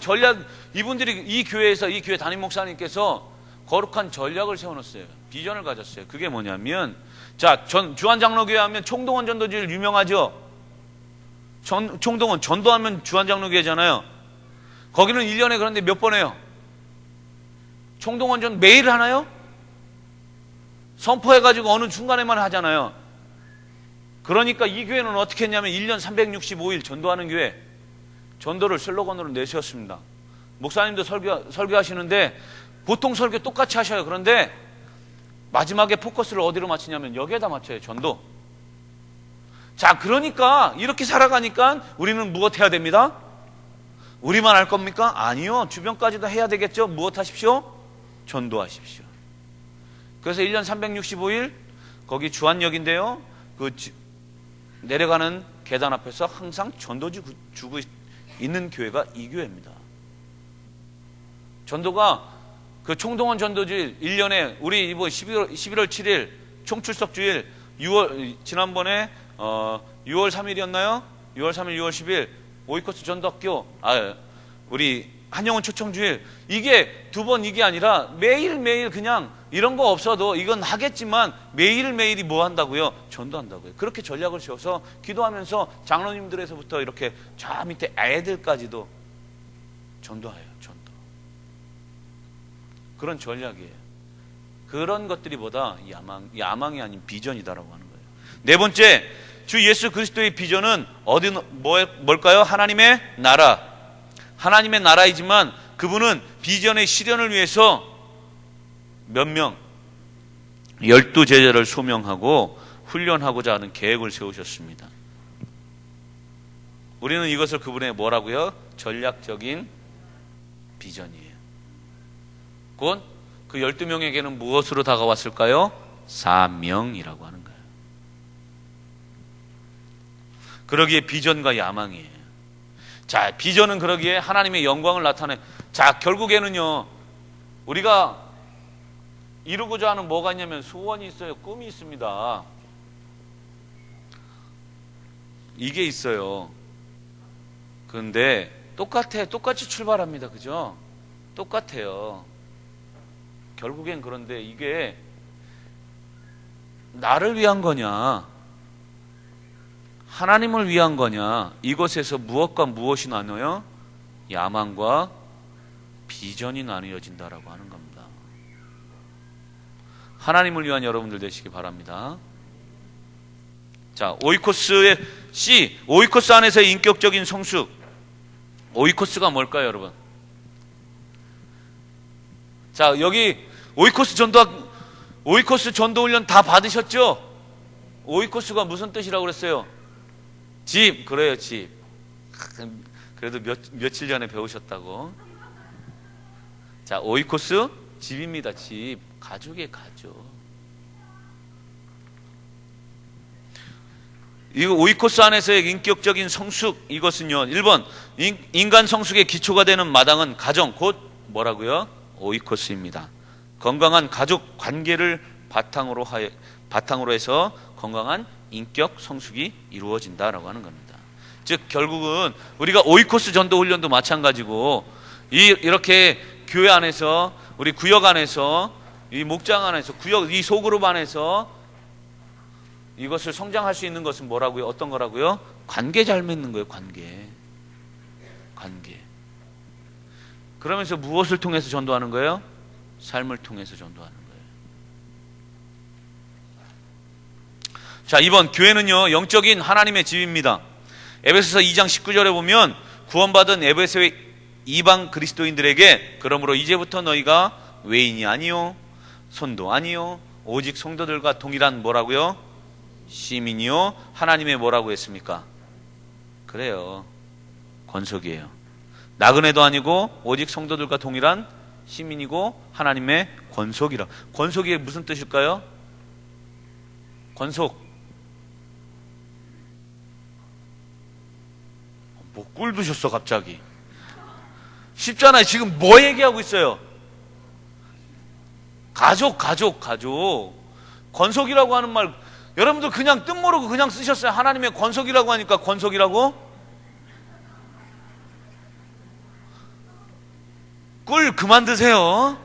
이 교회에서, 이 교회 담임 목사님께서 거룩한 전략을 세워놓았어요. 비전을 가졌어요. 그게 뭐냐면, 자, 주한장로교회 하면 총동원 전도지를 유명하죠? 총동원, 전도하면 주한장로교회잖아요. 거기는 1년에 그런데 몇 번 해요? 총동원 전 매일 하나요? 선포해가지고 어느 중간에만 하잖아요. 그러니까 이 교회는 어떻게 했냐면 1년 365일 전도하는 교회, 전도를 슬로건으로 내세웠습니다. 목사님도 설교하시는데 보통 설교 똑같이 하셔요. 그런데 마지막에 포커스를 어디로 맞추냐면 여기에다 맞춰요. 전도. 자, 그러니까 이렇게 살아가니까 우리는 무엇해야 됩니다? 우리만 할 겁니까? 아니요. 주변까지도 해야 되겠죠. 무엇 하십시오? 전도하십시오. 그래서 1년 365일 거기 주한역인데요, 내려가는 계단 앞에서 항상 전도지 주고 있는 교회가 이 교회입니다. 전도가 그 총동원 전도주일 1년에 우리 이번 11월 7일 총출석 주일, 지난번에 6월 3일이었나요? 6월 3일, 6월 10일 오이코스 전도학교, 우리 한영원 초청주일, 이게 두 번 이게 아니라 매일매일 그냥 이런 거 없어도 이건 하겠지만 매일매일이 뭐 한다고요? 전도한다고요. 그렇게 전략을 세워서 기도하면서 장로님들에서부터 이렇게 저 밑에 애들까지도 전도해요. 전도. 그런 전략이에요. 그런 것들이보다 야망이 아닌 비전이다라고 하는 거예요. 네 번째, 주 예수 그리스도의 비전은 뭘까요? 하나님의 나라. 하나님의 나라이지만 그분은 비전의 실현을 위해서 몇 명? 12제자를 소명하고 훈련하고자 하는 계획을 세우셨습니다. 우리는 이것을 그분의 뭐라고요? 전략적인 비전이에요. 곧 그 12명에게는 무엇으로 다가왔을까요? 사명이라고 하는 거예요. 그러기에 비전과 야망이에요. 자, 비전은 그러기에 하나님의 영광을 나타내. 자, 결국에는요, 우리가 이루고자 하는 뭐가 있냐면 소원이 있어요. 꿈이 있습니다. 이게 있어요. 그런데 똑같이 출발합니다. 그죠? 똑같아요. 결국엔 그런데 이게 나를 위한 거냐, 하나님을 위한 거냐, 이것에서 무엇과 무엇이 나눠요? 야망과 비전이 나뉘어진다라고 하는 겁니다. 하나님을 위한 여러분들 되시기 바랍니다. 자, 오이코스의 C, 오이코스 안에서의 인격적인 성숙. 오이코스가 뭘까요, 여러분? 자, 여기 오이코스 전도 훈련 다 받으셨죠? 오이코스가 무슨 뜻이라고 그랬어요? 집, 그래요, 집. 그래도 며칠 전에 배우셨다고. 자, 오이코스 집입니다. 집. 가족의 가족. 이 오이코스 안에서의 인격적인 성숙, 이것은요 1번 인간 성숙의 기초가 되는 마당은 가정, 곧 뭐라고요? 오이코스입니다. 건강한 가족 관계를 바탕으로 해서 건강한 인격 성숙이 이루어진다라고 하는 겁니다. 즉 결국은 우리가 오이코스 전도 훈련도 마찬가지고 이렇게 교회 안에서, 우리 구역 안에서, 이 목장 안에서, 구역 이 소그룹 안에서 이것을 성장할 수 있는 것은 뭐라고요? 어떤 거라고요? 관계 잘 맺는 거예요. 관계. 그러면서 무엇을 통해서 전도하는 거예요? 삶을 통해서 전도하는 거예요. 자, 2번 교회는요 영적인 하나님의 집입니다. 에베소서 2장 19절에 보면 구원받은 에베소의 이방 그리스도인들에게 그러므로 이제부터 너희가 외인이 아니요 손도 아니요 오직 성도들과 동일한 뭐라고요? 시민이요 하나님의 뭐라고 했습니까? 그래요, 권속이에요. 나그네도 아니고 오직 성도들과 동일한 시민이고 하나님의 권속이라. 권속이 무슨 뜻일까요? 권속. 뭐 꿀 드셨어 갑자기? 쉽잖아요. 지금 뭐 얘기하고 있어요? 가족. 권속이라고 하는 말 여러분들 그냥 뜻 모르고 그냥 쓰셨어요. 하나님의 권속이라고 하니까 권속이라고? 꿀 그만 드세요.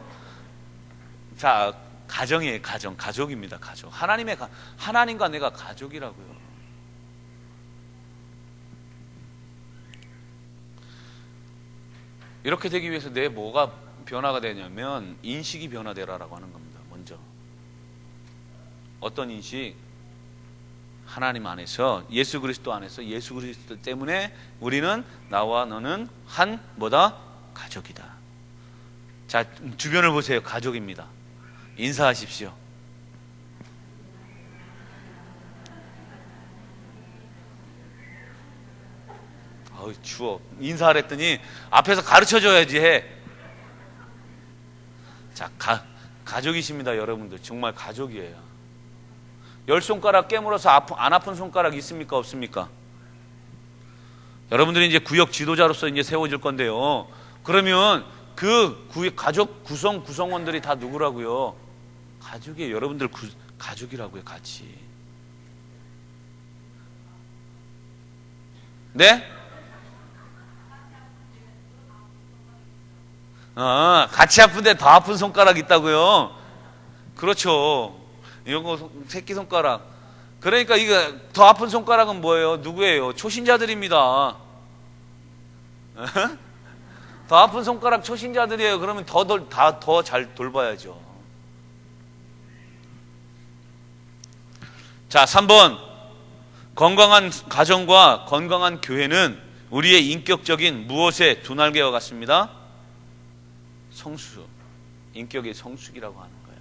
자, 가정이에요. 가족입니다. 가족. 하나님과 내가 가족이라고요. 이렇게 되기 위해서 내 뭐가 변화가 되냐면 인식이 변화되라라고 하는 겁니다. 먼저 어떤 인식? 하나님 안에서, 예수 그리스도 안에서, 예수 그리스도 때문에 우리는, 나와 너는 한 뭐다? 가족이다. 자, 주변을 보세요. 가족입니다. 인사하십시오. 아우 추워. 인사하랬더니 앞에서 가르쳐줘야지 해. 자, 가족이십니다. 여러분들 정말 가족이에요. 10손가락 깨물어서 안 아픈 손가락 있습니까? 없습니까? 여러분들이 이제 구역 지도자로서 이제 세워질 건데요. 그러면 그 가족 구성원들이 다 누구라고요? 가족이에요. 여러분들 가족이라고요. 같이. 네? 같이 아픈데 더 아픈 손가락 있다고요? 그렇죠. 이런 거 새끼손가락. 그러니까 이거 더 아픈 손가락은 뭐예요? 누구예요? 초신자들입니다. 더 아픈 손가락 초신자들이에요. 그러면 더 잘 돌봐야죠. 자, 3번 건강한 가정과 건강한 교회는 우리의 인격적인 무엇의 두 날개와 같습니다. 성수. 인격의 성숙이라고 하는 거예요.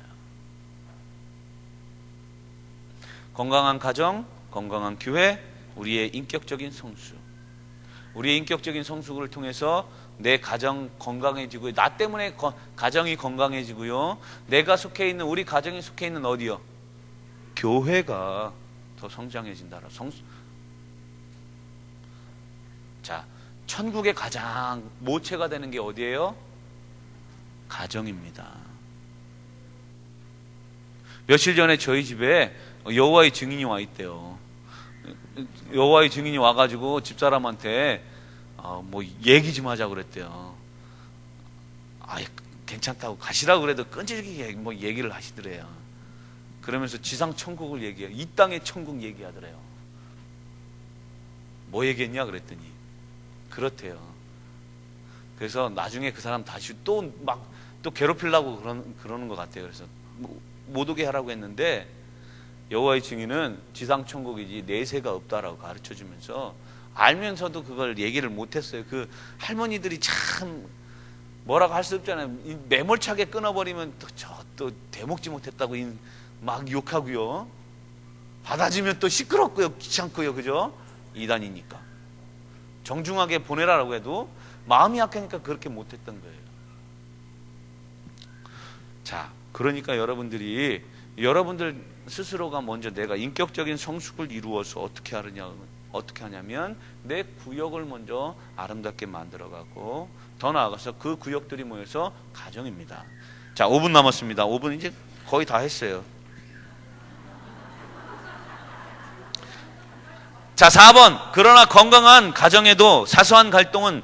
건강한 가정, 건강한 교회, 우리의 인격적인 성숙. 우리의 인격적인 성숙을 통해서 내 가정 건강해지고요. 나 때문에 가정이 건강해지고요. 내가 속해 있는, 우리 가정이 속해 있는 어디요? 교회가 더 성장해진다라. 자, 천국의 가장 모체가 되는 게 어디예요? 가정입니다. 며칠 전에 저희 집에 여호와의 증인이 와 있대요. 여호와의 증인이 와가지고 집사람한테 뭐 얘기 좀 하자고 그랬대요. 괜찮다고 가시라고 그래도 끈질기게 뭐 얘기를 하시더래요. 그러면서 지상 천국을 얘기해요. 이 땅의 천국 얘기하더래요. 뭐 얘기했냐 그랬더니 그렇대요. 그래서 나중에 그 사람 다시 또 괴롭히려고 그러는 것 같아요. 그래서 못 오게 하라고 했는데 여호와의 증인은 지상 천국이지 내세가 없다라고 가르쳐 주면서 알면서도 그걸 얘기를 못했어요. 그 할머니들이 참 뭐라고 할 수 없잖아요. 매몰차게 끊어버리면 또 대먹지 못했다고 막 욕하고요. 받아주면 또 시끄럽고요, 귀찮고요, 그죠? 이단이니까 정중하게 보내라고 해도 마음이 약하니까 그렇게 못했던 거예요. 자, 그러니까 여러분들 스스로가 먼저 내가 인격적인 성숙을 이루어서 어떻게 하냐면 내 구역을 먼저 아름답게 만들어가고 더 나아가서 그 구역들이 모여서 가정입니다. 자, 5분 남았습니다. 5분 이제 거의 다 했어요. 자, 4번. 그러나 건강한 가정에도 사소한 갈등은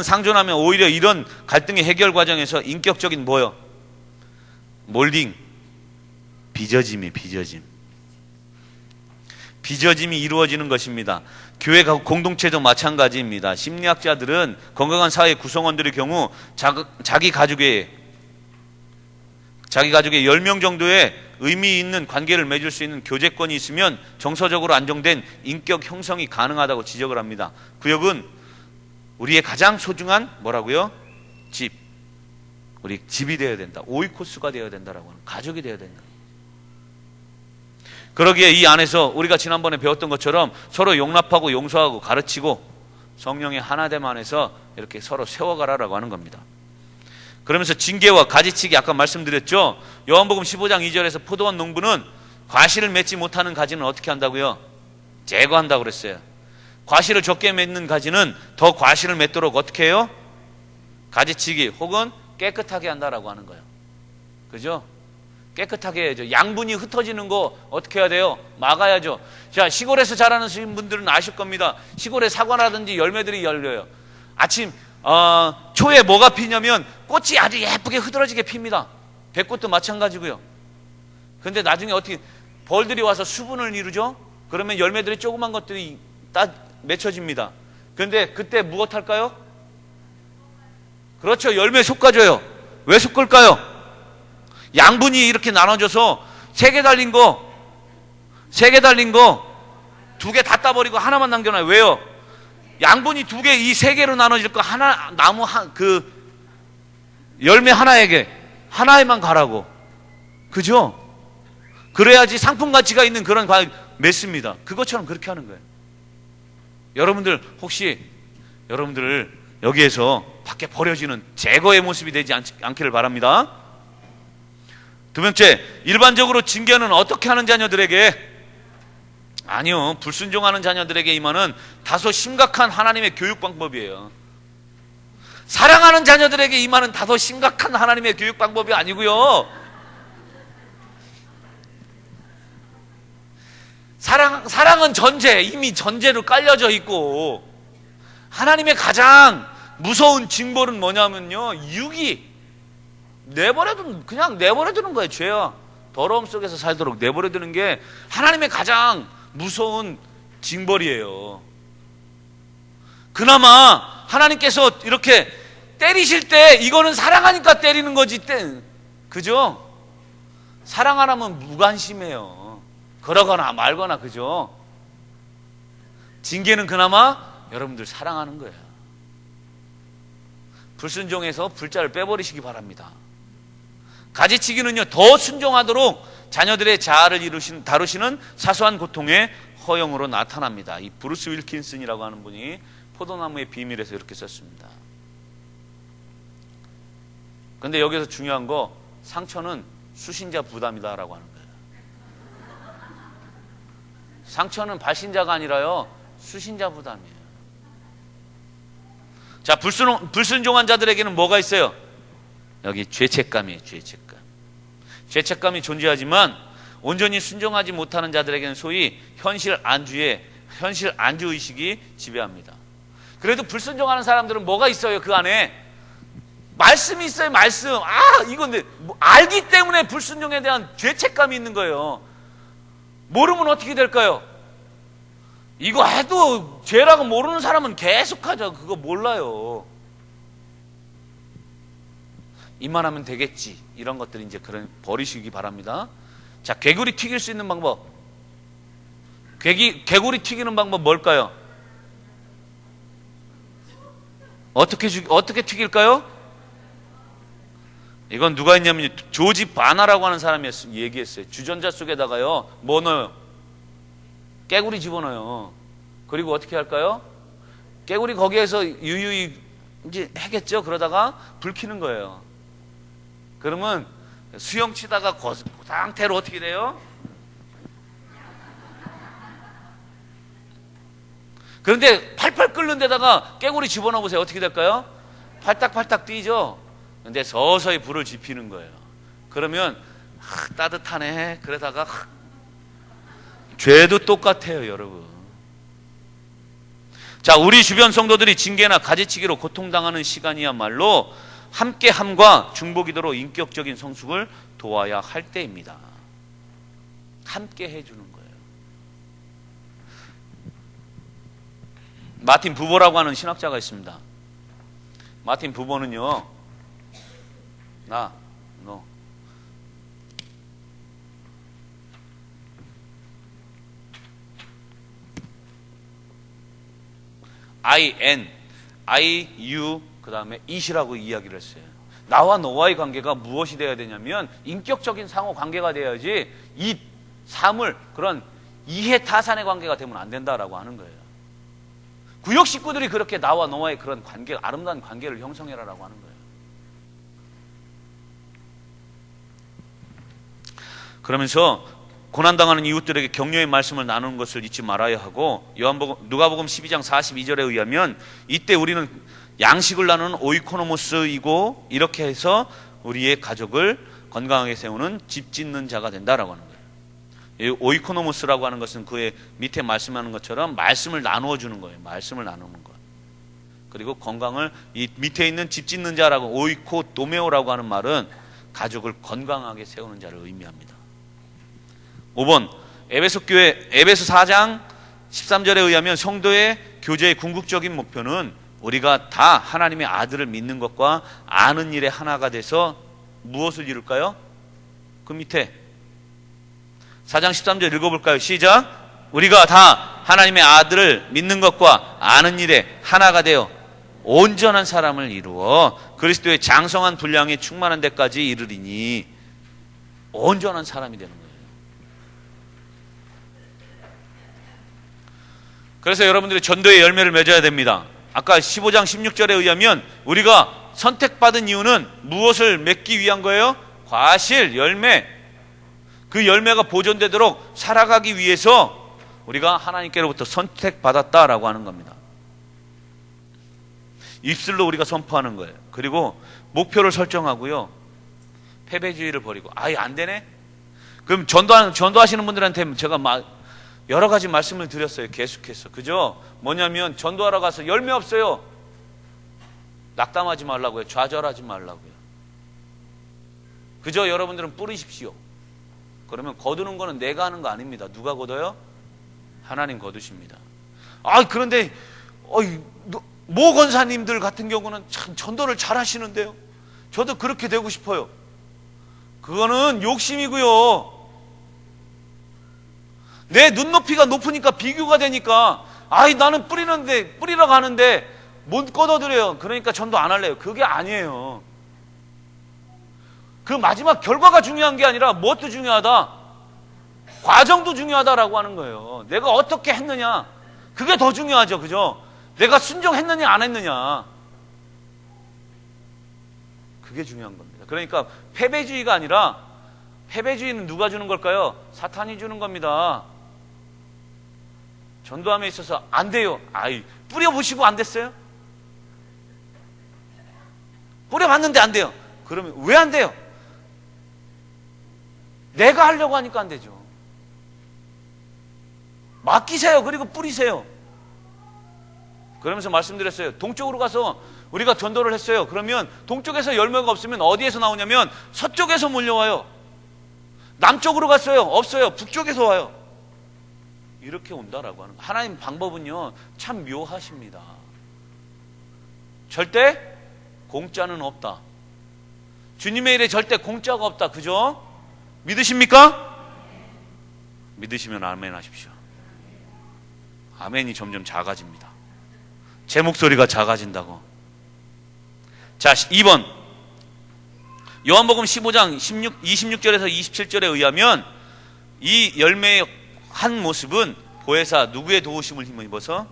상존하면 오히려 이런 갈등의 해결 과정에서 인격적인 뭐요? 몰딩, 빚어짐이 이루어지는 것입니다. 교회 공동체도 마찬가지입니다. 심리학자들은 건강한 사회 구성원들의 경우 자기 가족의 10명 정도의 의미 있는 관계를 맺을 수 있는 교제권이 있으면 정서적으로 안정된 인격 형성이 가능하다고 지적을 합니다. 구역은 우리의 가장 소중한 뭐라고요? 우리 집이 되어야 된다. 오이코스가 되어야 된다라고 하는, 가족이 되어야 된다. 그러기에 이 안에서 우리가 지난번에 배웠던 것처럼 서로 용납하고 용서하고 가르치고 성령의 하나됨 안에서 이렇게 서로 세워가라라고 하는 겁니다. 그러면서 징계와 가지치기 아까 말씀드렸죠. 요한복음 15장 2절에서 포도원 농부는 과실을 맺지 못하는 가지는 어떻게 한다고요? 제거한다고 그랬어요. 과실을 적게 맺는 가지는 더 과실을 맺도록 어떻게 해요? 가지치기 혹은 깨끗하게 한다라고 하는 거예요. 그죠? 깨끗하게 해야죠. 양분이 흩어지는 거 어떻게 해야 돼요? 막아야죠. 자, 시골에서 자라는 분들은 아실 겁니다. 시골에 사과라든지 열매들이 열려요. 아침 초에 뭐가 피냐면 꽃이 아주 예쁘게 흐드러지게 핍니다. 배꽃도 마찬가지고요. 근데 나중에 어떻게 벌들이 와서 수분을 이루죠? 그러면 열매들이 조그만 것들이 딱 맺혀집니다. 근데 그때 무엇할까요? 그렇죠. 열매 솎아줘요. 왜 솎을까요? 양분이 이렇게 나눠져서 3개 달린 거 2개 다 따버리고 하나만 남겨놔요. 왜요? 양분이 2개, 이 3개로 나눠질 거 하나, 나무 그 열매 하나에만 가라고. 그죠? 그래야지 상품 가치가 있는 그런 과일 맺습니다. 그것처럼 그렇게 하는 거예요. 여러분들 혹시 여러분들 여기에서 밖에 버려지는 제거의 모습이 되지 않기를 바랍니다. 두 번째, 일반적으로 징계는 어떻게 하는 자녀들에게, 아니요, 불순종하는 자녀들에게 임하는 다소 심각한 하나님의 교육 방법이에요. 사랑하는 자녀들에게 임하는 다소 심각한 하나님의 교육 방법이 아니고요. 사랑은 이미 전제로 깔려져 있고, 하나님의 가장 무서운 징벌은 뭐냐면요, 유기. 그냥 내버려두는 거예요. 죄와 더러움 속에서 살도록 내버려두는 게 하나님의 가장 무서운 징벌이에요. 그나마 하나님께서 이렇게 때리실 때 이거는 사랑하니까 때리는 거지. 그죠? 사랑 안 하면 무관심해요. 그러거나 말거나. 그죠? 징계는 그나마 여러분들 사랑하는 거예요. 불순종해서 불자를 빼버리시기 바랍니다. 가지치기는요, 더 순종하도록 자녀들의 자아를 다루시는 사소한 고통의 허용으로 나타납니다. 이 브루스 윌킨슨이라고 하는 분이 포도나무의 비밀에서 이렇게 썼습니다. 근데 여기서 중요한 거, 상처는 수신자 부담이다라고 하는 거예요. 상처는 발신자가 아니라요, 수신자 부담이에요. 자, 불순종한 자들에게는 뭐가 있어요? 여기 죄책감이에요. 죄책감이 존재하지만 온전히 순종하지 못하는 자들에게는 소위 현실 안주의식이 지배합니다. 그래도 불순종하는 사람들은 뭐가 있어요? 그 안에 말씀이 있어요. 말씀. 이건데 알기 때문에 불순종에 대한 죄책감이 있는 거예요. 모르면 어떻게 될까요? 이거 해도 죄라고 모르는 사람은 계속하죠. 그거 몰라요. 이만하면 되겠지. 이런 것들 이제 버리시기 바랍니다. 자, 개구리 튀길 수 있는 방법. 개구리 튀기는 방법 뭘까요? 어떻게 튀길까요? 이건 누가 했냐면 조지 바나라고 하는 사람이 얘기했어요. 주전자 속에다가요, 뭐 넣어요? 깨구리 집어넣어요. 그리고 어떻게 할까요? 깨구리 거기에서 유유히 이제 하겠죠. 그러다가 불 켜는 거예요. 그러면 수영 치다가 그 상태로 어떻게 돼요? 그런데 팔팔 끓는 데다가 깨구리 집어넣어 보세요. 어떻게 될까요? 팔딱팔딱 뛰죠. 근데 서서히 불을 지피는 거예요. 그러면 따뜻하네. 그러다가 죄도 똑같아요, 여러분. 자, 우리 주변 성도들이 징계나 가지치기로 고통당하는 시간이야말로 함께함과 중보기도로 인격적인 성숙을 도와야 할 때입니다. 함께 해주는 거예요. 마틴 부보라고 하는 신학자가 있습니다. 마틴 부보는요, 너 I, 그 다음에 it이라고 이야기를 했어요. 나와 너와의 관계가 무엇이 되어야 되냐면 인격적인 상호 관계가 돼야지 이 사물, 그런 이해타산의 관계가 되면 안 된다라고 하는 거예요. 구역 식구들이 그렇게 나와 너와의 그런 관계, 아름다운 관계를 형성해라라고 하는 거예요. 그러면서 고난당하는 이웃들에게 격려의 말씀을 나누는 것을 잊지 말아야 하고, 누가복음 12장 42절에 의하면 이때 우리는 양식을 나누는 오이코노모스이고, 이렇게 해서 우리의 가족을 건강하게 세우는 집 짓는 자가 된다라고 하는 거예요. 이 오이코노모스라고 하는 것은 그의 밑에 말씀하는 것처럼 말씀을 나누어 주는 거예요. 말씀을 나누는 것. 그리고 건강을, 이 밑에 있는 집 짓는 자라고, 오이코도메오라고 하는 말은 가족을 건강하게 세우는 자를 의미합니다. 5번, 에베소 4장 13절에 의하면 성도의 교제의 궁극적인 목표는 우리가 다 하나님의 아들을 믿는 것과 아는 일에 하나가 돼서 무엇을 이룰까요? 그 밑에 4장 13절 읽어볼까요? 시작. 우리가 다 하나님의 아들을 믿는 것과 아는 일에 하나가 되어 온전한 사람을 이루어 그리스도의 장성한 분량에 충만한 데까지 이르리니, 온전한 사람이 되는 거예요. 그래서 여러분들이 전도의 열매를 맺어야 됩니다. 아까 15장 16절에 의하면 우리가 선택받은 이유는 무엇을 맺기 위한 거예요? 과실, 열매. 그 열매가 보존되도록 살아가기 위해서 우리가 하나님께로부터 선택받았다라고 하는 겁니다. 입술로 우리가 선포하는 거예요. 그리고 목표를 설정하고요, 패배주의를 버리고, 아예 안 되네? 그럼 전도하시는 분들한테 제가 여러 가지 말씀을 드렸어요. 계속해서. 그죠? 뭐냐면 전도하러 가서 열매 없어요. 낙담하지 말라고요. 좌절하지 말라고요. 그죠? 여러분들은 뿌리십시오. 그러면 거두는 거는 내가 하는 거 아닙니다. 누가 거둬요? 하나님 거두십니다. 그런데 모 권사님들 같은 경우는 참 전도를 잘 하시는데요. 저도 그렇게 되고 싶어요. 그거는 욕심이고요. 내 눈높이가 높으니까, 비교가 되니까, 나는 뿌리러 가는데 못 거둬들여요. 그러니까 전도 안 할래요. 그게 아니에요. 그 마지막 결과가 중요한 게 아니라 무엇도 중요하다? 과정도 중요하다라고 하는 거예요. 내가 어떻게 했느냐, 그게 더 중요하죠. 그죠? 내가 순종했느냐 안 했느냐, 그게 중요한 겁니다. 그러니까 패배주의가 아니라, 패배주의는 누가 주는 걸까요? 사탄이 주는 겁니다. 전도함에 있어서 안 돼요. 뿌려보시고 안 됐어요? 뿌려봤는데 안 돼요. 그러면 왜 안 돼요? 내가 하려고 하니까 안 되죠. 맡기세요. 그리고 뿌리세요. 그러면서 말씀드렸어요. 동쪽으로 가서 우리가 전도를 했어요. 그러면 동쪽에서 열매가 없으면 어디에서 나오냐면 서쪽에서 몰려와요. 남쪽으로 갔어요. 없어요. 북쪽에서 와요. 이렇게 온다라고 하는 거예요. 하나님 방법은요, 참 묘하십니다. 절대 공짜는 없다. 주님의 일에 절대 공짜가 없다. 그죠? 믿으십니까? 믿으시면 아멘 하십시오. 아멘이 점점 작아집니다. 제 목소리가 작아진다고. 자, 2번, 요한복음 15장 26절에서 27절에 의하면 이 열매의 한 모습은 보혜사, 누구의 도우심을 힘입어서?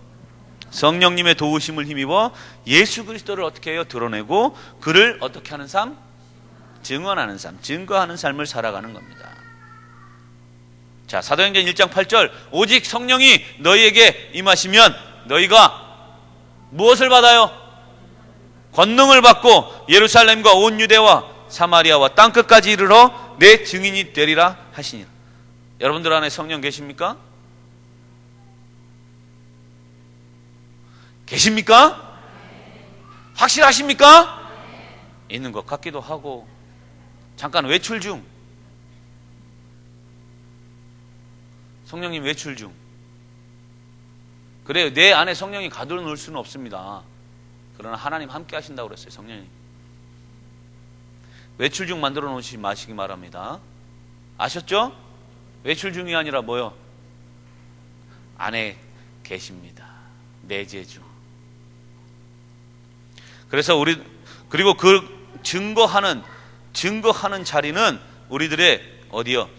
성령님의 도우심을 힘입어 예수 그리스도를 어떻게 해요? 드러내고 그를 어떻게 하는 삶? 증언하는 삶, 증거하는 삶을 살아가는 겁니다. 자, 사도행전 1장 8절, 오직 성령이 너희에게 임하시면 너희가 무엇을 받아요? 권능을 받고 예루살렘과 온 유대와 사마리아와 땅끝까지 이르러 내 증인이 되리라 하시니라. 여러분들 안에 성령 계십니까? 계십니까? 확실하십니까? 있는 것 같기도 하고. 잠깐 외출 중. 성령님 외출 중. 그래요. 내 안에 성령이 가둬놓을 수는 없습니다. 그러나 하나님 함께 하신다고 그랬어요. 성령님 외출 중 만들어 놓으시지 마시기 바랍니다. 아셨죠? 외출 중이 아니라 뭐요? 안에 계십니다. 내재 중. 그래서 그리고 그 증거하는 자리는 우리들의 어디요?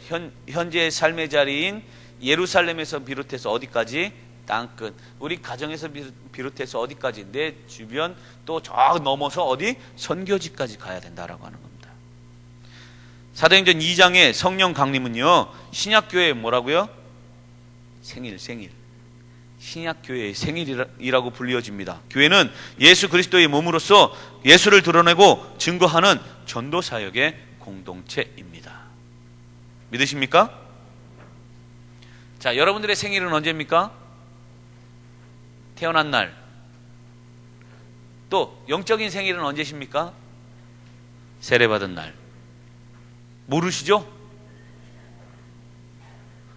현재의 삶의 자리인 예루살렘에서 비롯해서 어디까지? 땅끝. 우리 가정에서 비롯해서 어디까지? 내 주변 또 저 넘어서 어디? 선교지까지 가야 된다라고 하는 겁니다. 사도행전 2장의 성령 강림은요, 신약교회의 뭐라고요? 생일. 신약교회의 생일이라고 불리어집니다. 교회는 예수 그리스도의 몸으로서 예수를 드러내고 증거하는 전도사역의 공동체입니다. 믿으십니까? 자, 여러분들의 생일은 언제입니까? 태어난 날. 또 영적인 생일은 언제십니까? 세례받은 날. 모르시죠?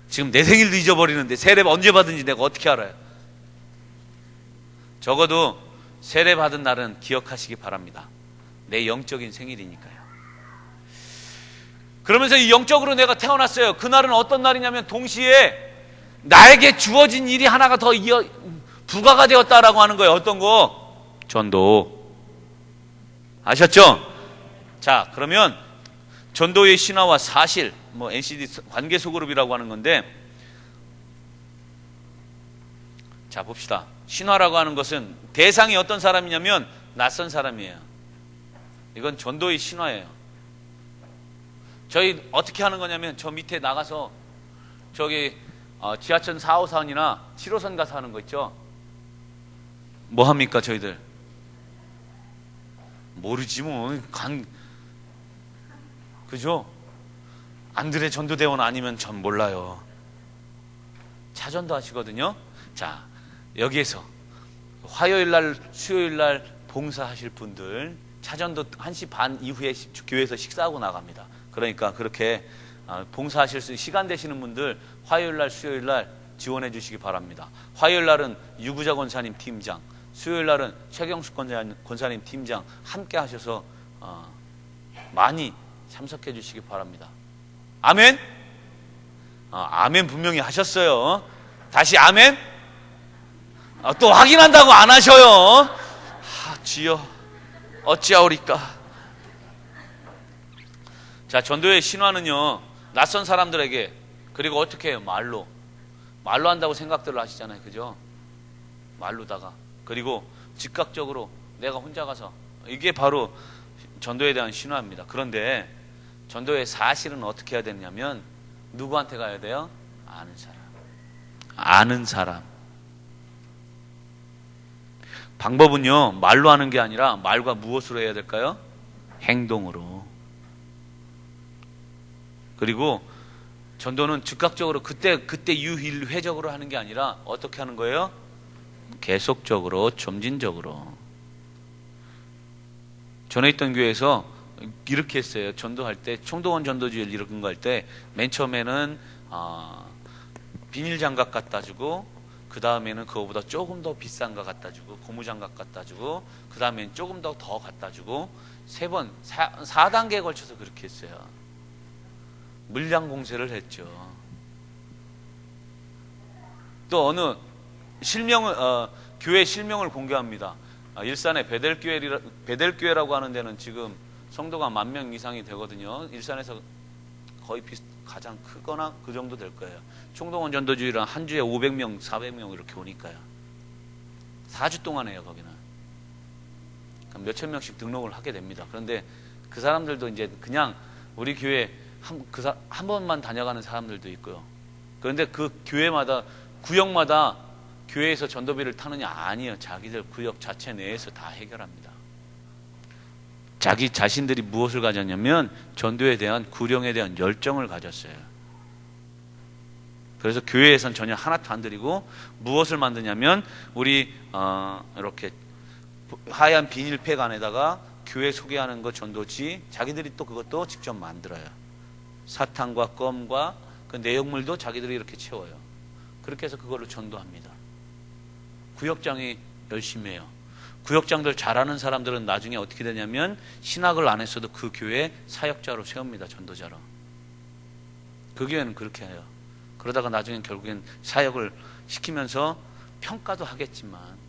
지금 내 생일도 잊어버리는데 세례 언제 받은지 내가 어떻게 알아요? 적어도 세례 받은 날은 기억하시기 바랍니다. 내 영적인 생일이니까요. 그러면서 이 영적으로 내가 태어났어요. 그날은 어떤 날이냐면 동시에 나에게 주어진 일이 하나가 더 부과가 되었다라고 하는 거예요. 어떤 거? 전도. 아셨죠? 자, 그러면 전도의 신화와 사실, NCD 관계 소그룹이라고 하는 건데, 자, 봅시다. 신화라고 하는 것은 대상이 어떤 사람이냐면 낯선 사람이에요. 이건 전도의 신화예요. 저희 어떻게 하는 거냐면 저 밑에 나가서 저기 지하철 4호선이나 7호선 가서 하는 거 있죠? 뭐 합니까 저희들? 모르지 뭐. 그죠? 안드레 전도대원 아니면 전 몰라요. 차전도 하시거든요. 자, 여기에서 화요일날 수요일날 봉사하실 분들 차전도 1시 반 이후에 교회에서 식사하고 나갑니다. 그러니까 그렇게 봉사하실 수 시간 되시는 분들 화요일날 수요일날 지원해 주시기 바랍니다. 화요일날은 유구자 권사님 팀장, 수요일날은 최경숙 권사님 팀장 함께 하셔서 많이 참석해 주시기 바랍니다. 아멘? 아멘 분명히 하셨어요. 다시 아멘? 또 확인한다고 안 하셔요. 주여 어찌하오리까. 자, 전도의 신화는요, 낯선 사람들에게, 그리고 어떻게 해요? 말로 한다고 생각들을 하시잖아요. 그죠? 말로다가. 그리고 즉각적으로 내가 혼자 가서, 이게 바로 전도에 대한 신화입니다. 그런데 전도의 사실은 어떻게 해야 되냐면 누구한테 가야 돼요? 아는 사람. 방법은요, 말로 하는 게 아니라 말과 무엇으로 해야 될까요? 행동으로. 그리고 전도는 즉각적으로 그때 유일회적으로 하는 게 아니라 어떻게 하는 거예요? 계속적으로, 점진적으로. 전에 있던 교회에서 이렇게 했어요. 전도할 때, 총동원 전도주일 이런 거 할 때 맨 처음에는 비닐 장갑 갖다 주고, 그 다음에는 그거보다 조금 더 비싼 거 갖다 주고, 고무장갑 갖다 주고, 그 다음엔 조금 더 갖다 주고, 4단계에 걸쳐서 그렇게 했어요. 물량 공세를 했죠. 또 어느 교회 실명을 공개합니다. 일산의 베델교회라고 하는 데는 지금 성도가 10,000명 이상이 되거든요. 일산에서 거의 가장 크거나 그 정도 될 거예요. 총동원 전도주의랑 한 주에 500명, 400명 이렇게 오니까요. 4주 동안 해요, 거기는. 몇천 명씩 등록을 하게 됩니다. 그런데 그 사람들도 이제 그냥 우리 교회 한 번만 다녀가는 사람들도 있고요. 그런데 그 교회마다, 구역마다 교회에서 전도비를 타느냐? 아니에요. 자기들 구역 자체 내에서 다 해결합니다. 자기 자신들이 무엇을 가졌냐면 전도에 대한, 구령에 대한 열정을 가졌어요. 그래서 교회에선 전혀 하나도 안 드리고 무엇을 만드냐면 우리 이렇게 하얀 비닐팩 안에다가 교회 소개하는 거 전도지, 자기들이 또 그것도 직접 만들어요. 사탕과 껌과 그 내용물도 자기들이 이렇게 채워요. 그렇게 해서 그걸로 전도합니다. 구역장이 열심히 해요. 구역장들 잘하는 사람들은 나중에 어떻게 되냐면 신학을 안 했어도 그 교회 사역자로 세웁니다. 전도자로. 그 교회는 그렇게 해요. 그러다가 나중엔 결국엔 사역을 시키면서 평가도 하겠지만,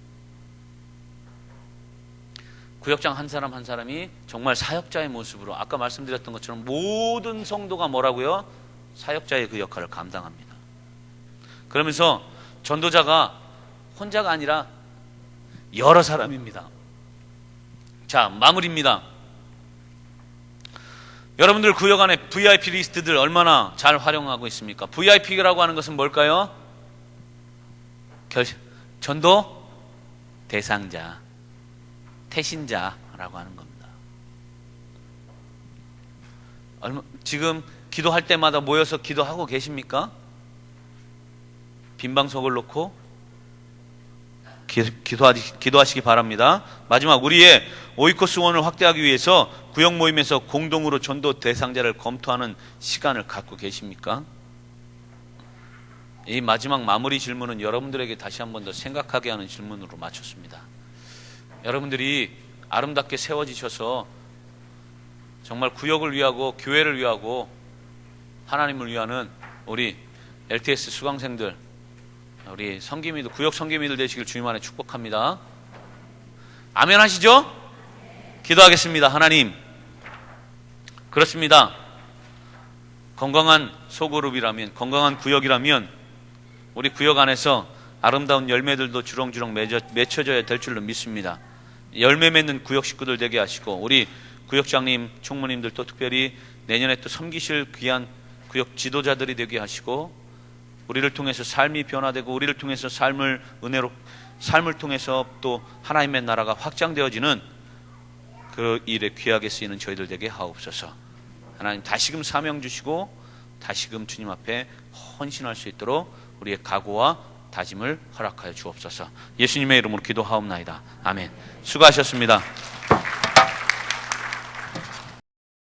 구역장 한 사람 한 사람이 정말 사역자의 모습으로, 아까 말씀드렸던 것처럼 모든 성도가 뭐라고요? 사역자의 그 역할을 감당합니다. 그러면서 전도자가 혼자가 아니라 여러 사람입니다. 자, 마무리입니다. 여러분들 구역 안에 VIP 리스트들 얼마나 잘 활용하고 있습니까? VIP라고 하는 것은 뭘까요? 전도 대상자, 태신자라고 하는 겁니다. 지금 기도할 때마다 모여서 기도하고 계십니까? 빈 방석을 놓고 기도하시기 바랍니다. 마지막, 우리의 오이코스원을 확대하기 위해서 구역 모임에서 공동으로 전도 대상자를 검토하는 시간을 갖고 계십니까? 이 마지막 마무리 질문은 여러분들에게 다시 한 번 더 생각하게 하는 질문으로 마쳤습니다. 여러분들이 아름답게 세워지셔서 정말 구역을 위하고 교회를 위하고 하나님을 위하는 우리 LTS 수강생들, 우리 성기미들, 구역 성기미들 되시길 주님 안에 축복합니다. 아멘 하시죠? 기도하겠습니다. 하나님, 그렇습니다. 건강한 소그룹이라면, 건강한 구역이라면 우리 구역 안에서 아름다운 열매들도 주렁주렁 맺혀져야 될 줄로 믿습니다. 열매 맺는 구역 식구들 되게 하시고, 우리 구역장님, 총무님들 또 특별히 내년에 또 섬기실 귀한 구역 지도자들이 되게 하시고, 우리를 통해서 삶이 변화되고 우리를 통해서 삶을 통해서 또 하나님의 나라가 확장되어지는 그 일에 귀하게 쓰이는 저희들 되게 하옵소서. 하나님, 다시금 사명 주시고 다시금 주님 앞에 헌신할 수 있도록 우리의 각오와 다짐을 허락하여 주옵소서. 예수님의 이름으로 기도하옵나이다. 아멘. 수고하셨습니다.